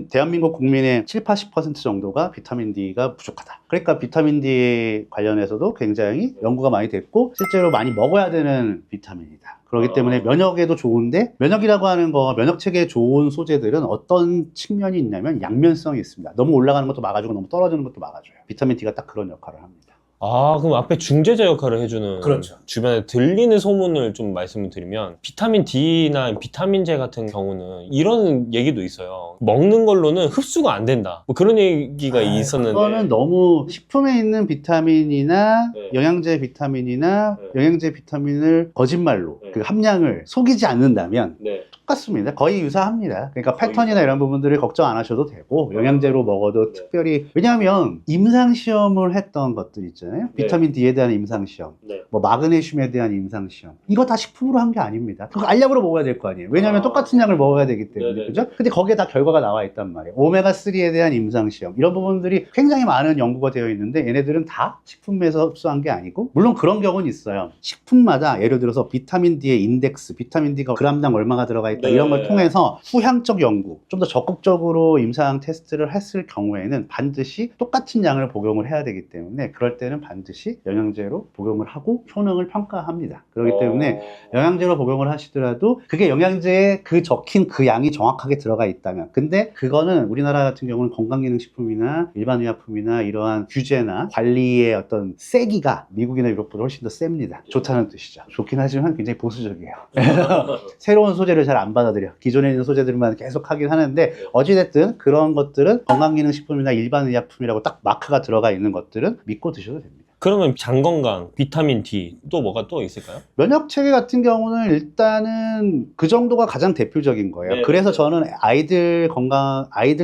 대한민국 국민의 7, 80% 정도가 비타민 D가 부족하다. 그러니까 비타민 D 관련해서도 굉장히 연구가 많이 됐고, 실제로 많이 먹어야 되는 비타민이다. 그렇기 때문에 면역에도 좋은데, 면역이라고 하는 거, 면역 체계에 좋은 소재들은 어떤 측면이 있냐면 양면성이 있습니다. 너무 올라가는 것도 막아주고 너무 떨어지는 것도 막아줘요. 비타민 D가 딱 그런 역할을 합니다. 아, 그럼 앞에 중재자 역할을 해주는. 그렇죠. 주변에 들리는 소문을 좀 말씀을 드리면, 비타민 D나 비타민제 같은 경우는 이런 얘기도 있어요. 먹는 걸로는 흡수가 안 된다. 뭐 그런 얘기가 있었는데. 그거는 너무 식품에 있는 비타민이나 네. 영양제 비타민이나 영양제 비타민을 거짓말로 네. 그 함량을 속이지 않는다면 네. 똑같습니다. 거의 유사합니다. 그러니까 패턴이나 이런 부분들을 걱정 안 하셔도 되고, 영양제로 먹어도 네. 특별히, 왜냐하면 임상시험을 했던 것들 있잖아요. 네. 비타민 D에 대한 임상시험, 네. 뭐 마그네슘에 대한 임상시험, 이거 다 식품으로 한 게 아닙니다. 그거 알약으로 먹어야 될 거 아니에요. 왜냐하면 똑같은 약을 먹어야 되기 때문에. 네네. 그죠? 근데 거기에 다 결과가 나와 있단 말이에요. 오메가3에 대한 임상시험, 이런 부분들이 굉장히 많은 연구가 되어 있는데, 얘네들은 다 식품에서 흡수한 게 아니고, 물론 그런 경우는 있어요. 식품마다 예를 들어서 비타민 D의 인덱스, 비타민 D가 그람당 얼마가 들어가 있다, 네. 이런 걸 통해서 후향적 연구, 좀 더 적극적으로 임상 테스트를 했을 경우에는 반드시 똑같은 양을 복용을 해야 되기 때문에, 그럴 때는 반드시 영양제로 복용을 하고 효능을 평가합니다. 그렇기 때문에 영양제로 복용을 하시더라도 그게 영양제에 그 적힌 그 양이 정확하게 들어가 있다면, 근데 그거는 우리나라 같은 경우는 건강기능식품이나 일반 의약품이나 이러한 규제나 관리의 어떤 세기가 미국이나 유럽보다 훨씬 더 셉니다. 좋다는 뜻이죠. 좋긴 하지만 굉장히 보수적이에요. 새로운 소재를 잘 안 받아들여. 기존에 있는 소재들만 계속 하긴 하는데, 어찌됐든 그런 것들은 건강기능식품이나 일반 의약품이라고 딱 마크가 들어가 있는 것들은 믿고 드셔도 됩니다. 그러면 장 건강, 비타민 D 또 뭐가 또 있을까요? 면역 체계 같은 경우는 일단은 그 정도가 가장 대표적인 거예요. 네. 그래서 저는 아이들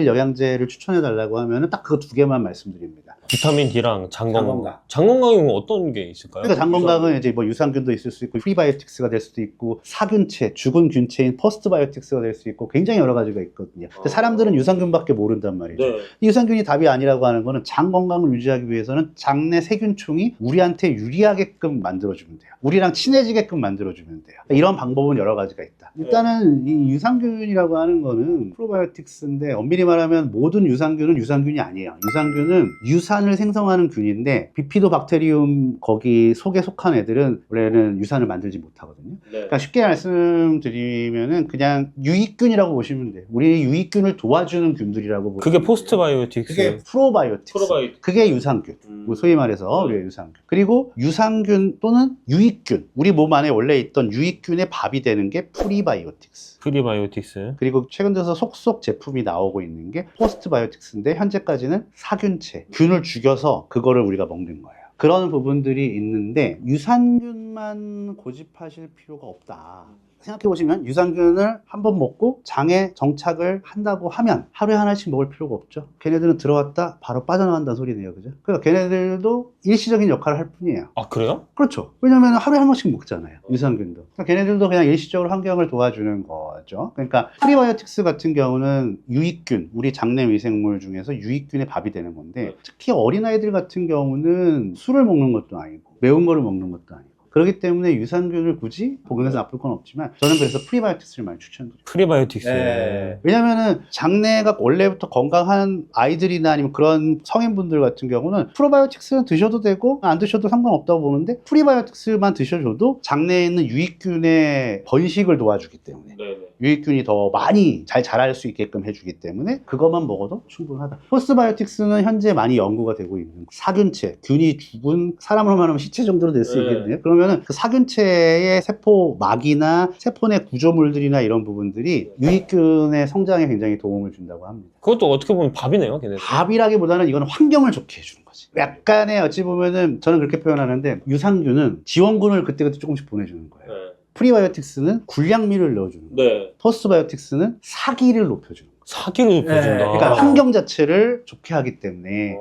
영양제를 추천해 달라고 하면은 딱 그 두 개만 말씀드립니다. 비타민 D랑 장 장 건강. 건강. 장 건강이 어떤 게 있을까요? 그러니까 장 건강은 이제 뭐 유산균도 있을 수 있고, 프리바이오틱스가 될 수도 있고, 사균체, 죽은 균체인 포스트바이오틱스가 될 수 있고, 굉장히 여러 가지가 있거든요. 근데 사람들은 유산균밖에 모른단 말이죠. 네. 이 유산균이 답이 아니라고 하는 거는, 장 건강을 유지하기 위해서는 장내 세균총이 우리한테 유리하게끔 만들어주면 돼요. 우리랑 친해지게끔 만들어주면 돼요. 이런 방법은 여러 가지가 있다. 일단은 이 유산균이라고 하는 거는 프로바이오틱스인데, 엄밀히 말하면 모든 유산균은 유산균이 아니에요. 유산균은 유산을 생성하는 균인데, 비피도박테리움 거기 속에 속한 애들은 원래는 유산을 만들지 못하거든요. 네. 그러니까 쉽게 말씀드리면은 그냥 유익균이라고 보시면 돼요. 우리 유익균을 도와주는 균들이라고 보시면 그게 돼요. 포스트바이오틱스. 그게 프로바이오틱스. 그게 유산균. 뭐 소위 말해서 우리의 유산균. 그리고 유산균 또는 유익균. 우리 몸 안에 원래 있던 유익균의 밥이 되는 게 프리바이오틱스. 프리바이오틱스. 그리고 최근 들어서 속속 제품이 나오고 있는 게 포스트바이오틱스인데, 현재까지는 사균체, 균을 죽여서 그거를 우리가 먹는 거예요. 그런 부분들이 있는데, 유산균만 고집하실 필요가 없다. 생각해보시면 유산균을 한 번 먹고 장에 정착을 한다고 하면 하루에 하나씩 먹을 필요가 없죠. 걔네들은 들어왔다 바로 빠져나간다는 소리네요. 그죠? 그러니까 걔네들도 일시적인 역할을 할 뿐이에요. 아, 그래요? 그렇죠. 왜냐면 하루에 한 번씩 먹잖아요. 유산균도. 그러니까 걔네들도 그냥 일시적으로 환경을 도와주는 거죠. 그러니까 프리바이오틱스 같은 경우는 유익균, 우리 장내 미생물 중에서 유익균의 밥이 되는 건데 특히 어린아이들 같은 경우는 술을 먹는 것도 아니고 매운 거를 먹는 것도 아니고 그렇기 때문에 유산균을 굳이 복용해서 나쁠 건 없지만 저는 그래서 프리바이오틱스를 많이 추천드려요. 프리바이오틱스. 왜냐면은 장내가 원래부터 건강한 아이들이나 아니면 그런 성인분들 같은 경우는 프로바이오틱스는 드셔도 되고 안 드셔도 상관없다고 보는데 프리바이오틱스만 드셔줘도 장내에 있는 유익균의 번식을 도와주기 때문에 유익균이 더 많이 잘 자랄 수 있게끔 해주기 때문에 그것만 먹어도 충분하다. 포스바이오틱스는 현재 많이 연구가 되고 있는 사균체, 균이 죽은 사람으로 말하면 시체 정도로 될 수 있겠네요. 그러면은 그 사균체의 세포 막이나 세포 내 구조물들이나 이런 부분들이 유익균의 성장에 굉장히 도움을 준다고 합니다. 그것도 어떻게 보면 밥이네요, 걔네들. 밥이라기보다는 이건 환경을 좋게 해주는 거지. 약간의 어찌 보면은 저는 그렇게 표현하는데 유산균은 지원군을 그때그때 조금씩 보내주는 거예요. 프리바이오틱스는 굴량미를 넣어주는 거예요. 포스트바이오틱스는 사기를 높여주는 거예요. 사기를 높여준다. 그러니까 환경 자체를 좋게 하기 때문에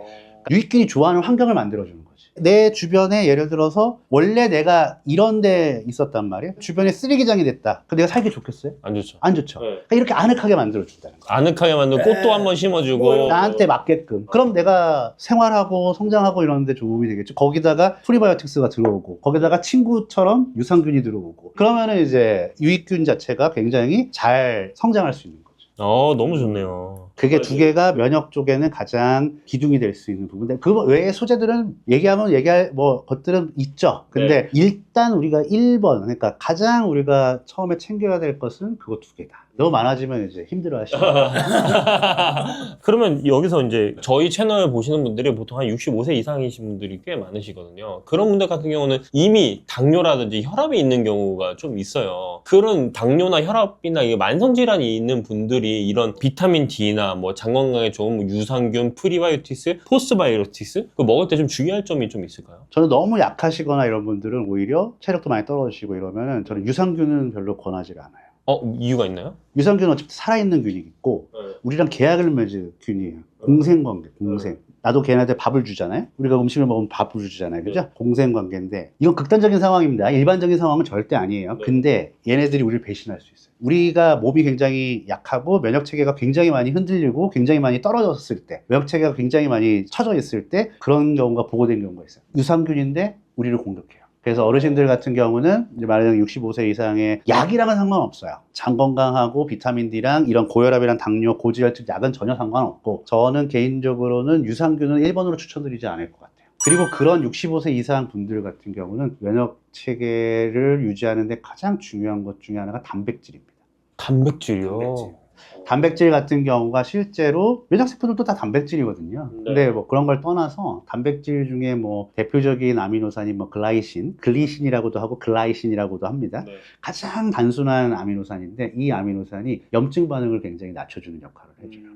유익균이 좋아하는 환경을 만들어주는 거지. 내 주변에 예를 들어서 원래 내가 이런 데 있었단 말이에요. 주변에 쓰레기장이 됐다. 그럼 내가 살기 좋겠어요? 안 좋죠. 안 좋죠. 그러니까 이렇게 아늑하게 만들어준다는 거예요. 아늑하게 만든 꽃도 한번 심어주고. 나한테 맞게끔. 그럼 내가 생활하고 성장하고 이러는데 도움이 되겠죠. 거기다가 프리바이오틱스가 들어오고 거기다가 친구처럼 유산균이 들어오고 그러면은 이제 유익균 자체가 굉장히 잘 성장할 수 있는 거죠. 너무 좋네요. 그게 두 개가 면역 쪽에는 가장 기둥이 될 수 있는 부분인데 그 외의 소재들은 얘기하면 얘기할 뭐 것들은 있죠. 근데 일단 우리가 1번 그러니까 가장 우리가 처음에 챙겨야 될 것은 그거 두 개다. 너무 많아지면 이제 힘들어 하시죠. 그러면 여기서 이제 저희 채널 보시는 분들이 보통 한 65세 이상이신 분들이 꽤 많으시거든요. 그런 분들 같은 경우는 이미 당뇨라든지 혈압이 있는 경우가 좀 있어요. 그런 당뇨나 혈압이나 이게 만성질환이 있는 분들이 이런 비타민 D나 뭐 장 건강에 좋은 뭐 유산균, 프리바이오틱스, 포스바이오틱스 그거 먹을 때 좀 주의할 점이 좀 있을까요? 저는 너무 약하시거나 이런 분들은 오히려 체력도 많이 떨어지시고 이러면은 저는 유산균은 별로 권하지가 않아요. 이유가 있나요? 유산균은 어차피 살아있는 균이 있고 우리랑 계약을 맺은 균이에요. 공생관계, 공생. 나도 걔네한테 밥을 주잖아요. 우리가 음식을 먹으면 밥을 주잖아요. 그죠? 공생관계인데 이건 극단적인 상황입니다. 일반적인 상황은 절대 아니에요. 근데 얘네들이 우리를 배신할 수 있어요. 우리가 몸이 굉장히 약하고 면역체계가 굉장히 많이 흔들리고 굉장히 많이 떨어졌을 때 면역체계가 굉장히 많이 처져 있을 때 그런 경우가 보고된 경우가 있어요. 유산균인데 우리를 공격해요. 그래서 어르신들 같은 경우는 이제 말하자면 65세 이상의 약이랑은 상관없어요. 장 건강하고 비타민 D랑 이런 고혈압이랑 당뇨, 고지혈증 약은 전혀 상관없고 저는 개인적으로는 유산균은 1번으로 추천드리지 않을 것 같아요. 그리고 그런 65세 이상 분들 같은 경우는 면역 체계를 유지하는 데 가장 중요한 것 중에 하나가 단백질입니다. 단백질이요? 단백질 같은 경우가 실제로 면역세포들도 다 단백질이거든요. 근데 뭐 그런 걸 떠나서 단백질 중에 뭐 대표적인 아미노산이 뭐 글리신이라고도 하고 글라이신이라고도 합니다. 가장 단순한 아미노산인데 이 아미노산이 염증 반응을 굉장히 낮춰주는 역할을 해줘요.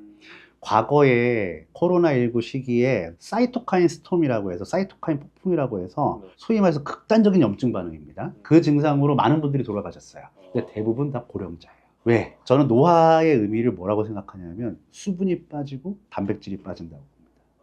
과거에 코로나19 시기에 사이토카인 스톰이라고 해서 사이토카인 폭풍이라고 해서 소위 말해서 극단적인 염증 반응입니다. 그 증상으로 많은 분들이 돌아가셨어요. 근데 대부분 다 고령자예요. 왜? 저는 노화의 의미를 뭐라고 생각하냐면 수분이 빠지고 단백질이 빠진다고 봅니다.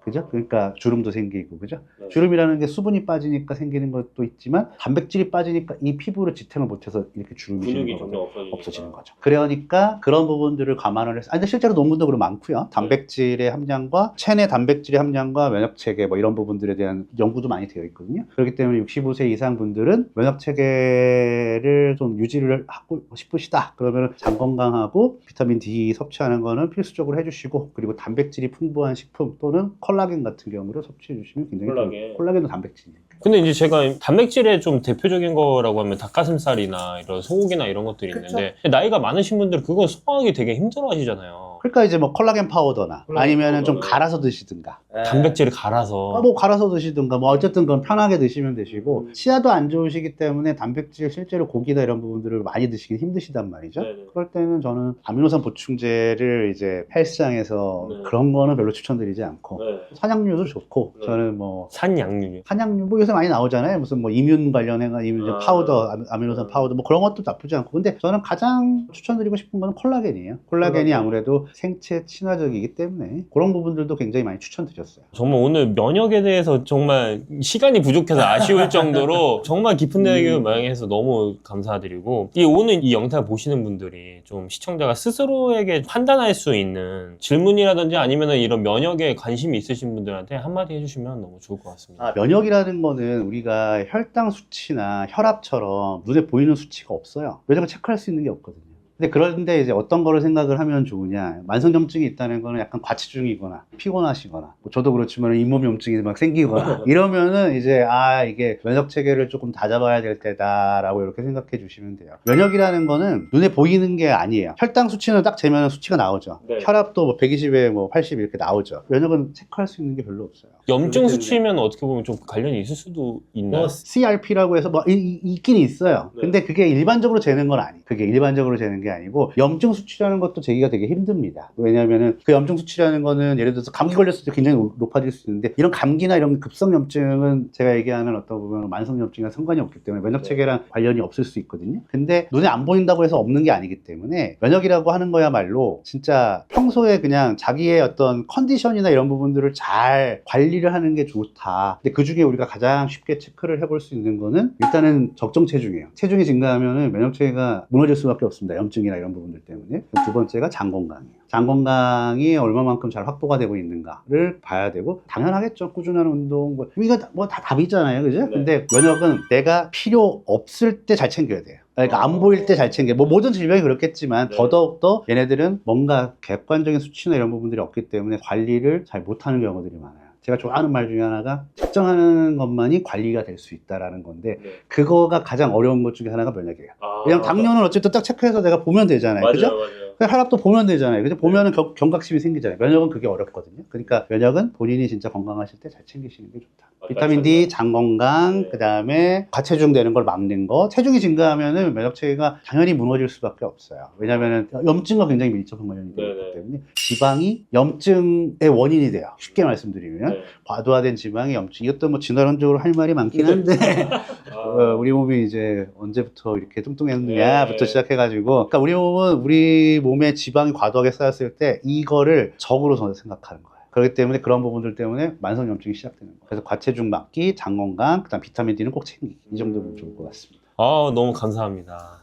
그죠? 그러니까 주름도 생기고, 그죠? 주름이라는 게 수분이 빠지니까 생기는 것도 있지만 단백질이 빠지니까 이 피부를 지탱을 못해서 이렇게 주름이 지는 거거든요. 없어지는 거죠. 그러니까 그런 부분들을 감안을 해서 근데 실제로 논문도 그런 많고요. 단백질의 함량과 체내 단백질의 함량과 면역체계 뭐 이런 부분들에 대한 연구도 많이 되어 있거든요. 그렇기 때문에 65세 이상 분들은 면역체계를 좀 유지를 하고 싶으시다. 그러면 장 건강하고 비타민 D 섭취하는 거는 필수적으로 해주시고 그리고 단백질이 풍부한 식품 또는 콜라겐 같은 경우를 섭취해 주시면 굉장히 콜라겐도 단백질이니까. 근데 이제 제가 단백질의 좀 대표적인 거라고 하면 닭가슴살이나 이런 소고기나 이런 것들이 그쵸? 있는데 나이가 많으신 분들은 그거 소화하기 되게 힘들어 하시잖아요. 그러니까 이제 뭐 콜라겐 파우더나 콜라겐 아니면은 좀 파우더는 갈아서 드시든가. 단백질을 갈아서. 뭐 갈아서 드시든가 뭐 어쨌든 그건 편하게 드시면 되시고 치아도 안 좋으시기 때문에 단백질 실제로 고기나 이런 부분들을 많이 드시긴 힘드시단 말이죠. 네네. 그럴 때는 저는 아미노산 보충제를 이제 헬스장에서 네. 그런 거는 별로 추천드리지 않고 네. 산양류도 좋고 네. 저는 뭐 산양류. 한약류 뭐 요새 많이 나오잖아요. 무슨 뭐 이뮨 관련해가 이뮨 파우더, 아미노산 파우더 뭐 그런 것도 나쁘지 않고. 근데 저는 가장 추천드리고 싶은 거는 콜라겐이에요. 콜라겐이 아무래도 생체 친화적이기 때문에 그런 부분들도 굉장히 많이 추천드렸어요. 정말 오늘 면역에 대해서 정말 시간이 부족해서 아쉬울 정도로 정말 깊은 내용을 많이 해서 너무 감사드리고, 이 오늘 이 영상 보시는 분들이 좀 시청자가 스스로에게 판단할 수 있는 질문이라든지 아니면 이런 면역에 관심이 있으신 분들한테 한마디 해주시면 너무 좋을 것 같습니다. 면역이라는 거는 우리가 혈당 수치나 혈압처럼 눈에 보이는 수치가 없어요. 면역을 체크할 수 있는 게 없거든요. 근데 그런데 이제 어떤 거를 생각을 하면 좋으냐. 만성염증이 있다는 거는 약간 과체중이거나 피곤하시거나 뭐 저도 그렇지만 잇몸염증이 막 생기거나 이러면은 이제 이게 면역 체계를 조금 다잡아야 될 때다라고 이렇게 생각해 주시면 돼요. 면역이라는 거는 눈에 보이는 게 아니에요. 혈당 수치는 딱 재면 수치가 나오죠. 네. 혈압도 뭐 120에 뭐 80 이렇게 나오죠. 면역은 체크할 수 있는 게 별로 없어요. 염증 수치면 어떻게 보면 좀 관련이 있을 수도 있나요? 뭐 CRP라고 해서 뭐 있긴 있어요. 네. 근데 그게 일반적으로 재는 건 아니에요. 그게 일반적으로 재는 게 아니고 염증 수치라는 것도 재기가 되게 힘듭니다. 왜냐하면은 그 염증 수치라는 거는 예를 들어서 감기 걸렸을 때 굉장히 높아질 수 있는데 이런 감기나 이런 급성 염증은 제가 얘기하는 어떤 보면 만성 염증이랑 상관이 없기 때문에 면역 체계랑 관련이 없을 수 있거든요. 근데 눈에 안 보인다고 해서 없는 게 아니기 때문에 면역이라고 하는 거야말로 진짜 평소에 그냥 자기의 어떤 컨디션이나 이런 부분들을 잘 관리를 하는 게 좋다. 근데 그 중에 우리가 가장 쉽게 체크를 해볼 수 있는 거는 일단은 적정 체중이에요. 체중이 증가하면은 면역 체계가 무너질 수밖에 없습니다. 염증이나 이런 부분들 때문에. 두 번째가 장 건강이에요. 장 건강이 얼마만큼 잘 확보가 되고 있는가를 봐야 되고, 당연하겠죠. 꾸준한 운동, 이거 뭐 다 답이잖아요. 그죠? 네. 근데 면역은 내가 필요 없을 때 잘 챙겨야 돼요. 그러니까 안 보일 때 잘 챙겨. 뭐 모든 질병이 그렇겠지만 네. 더더욱더 얘네들은 뭔가 객관적인 수치나 이런 부분들이 없기 때문에 관리를 잘 못하는 경우들이 많아요. 제가 좋아하는 말 중에 하나가 측정하는 것만이 관리가 될 수 있다라는 건데, 네. 그거가 가장 어려운 것 중에 하나가 면역이에요. 아, 왜냐면 당뇨는 어쨌든 딱 체크해서 내가 보면 되잖아요. 맞아요, 그죠? 맞아요. 혈압도 보면 되잖아요. 그죠? 보면은 경각심이 생기잖아요. 면역은 그게 어렵거든요. 그러니까 면역은 본인이 진짜 건강하실 때 잘 챙기시는 게 좋다. 비타민 D, 장 건강, 네. 그 다음에 과체중 되는 걸 막는 거. 체중이 증가하면은 면역 체계가 당연히 무너질 수밖에 없어요. 왜냐면은 염증과 굉장히 밀접한 관련이 되기 네네. 때문에 지방이 염증의 원인이 돼요. 쉽게 말씀드리면. 네. 과도화된 지방이 염증. 이것도 뭐 진화론적으로 할 말이 많긴 한데 우리 몸이 이제 언제부터 이렇게 뚱뚱했느냐부터 네. 시작해가지고, 그러니까 우리 몸은 우리 몸에 지방이 과도하게 쌓였을 때 이거를 적으로 생각하는 거예요. 그렇기 때문에 그런 부분들 때문에 만성염증이 시작되는 거예요. 그래서 과체중 막기, 장 건강, 그다음 비타민 D는 꼭 챙기기. 이 정도면 좋을 것 같습니다. 너무 감사합니다.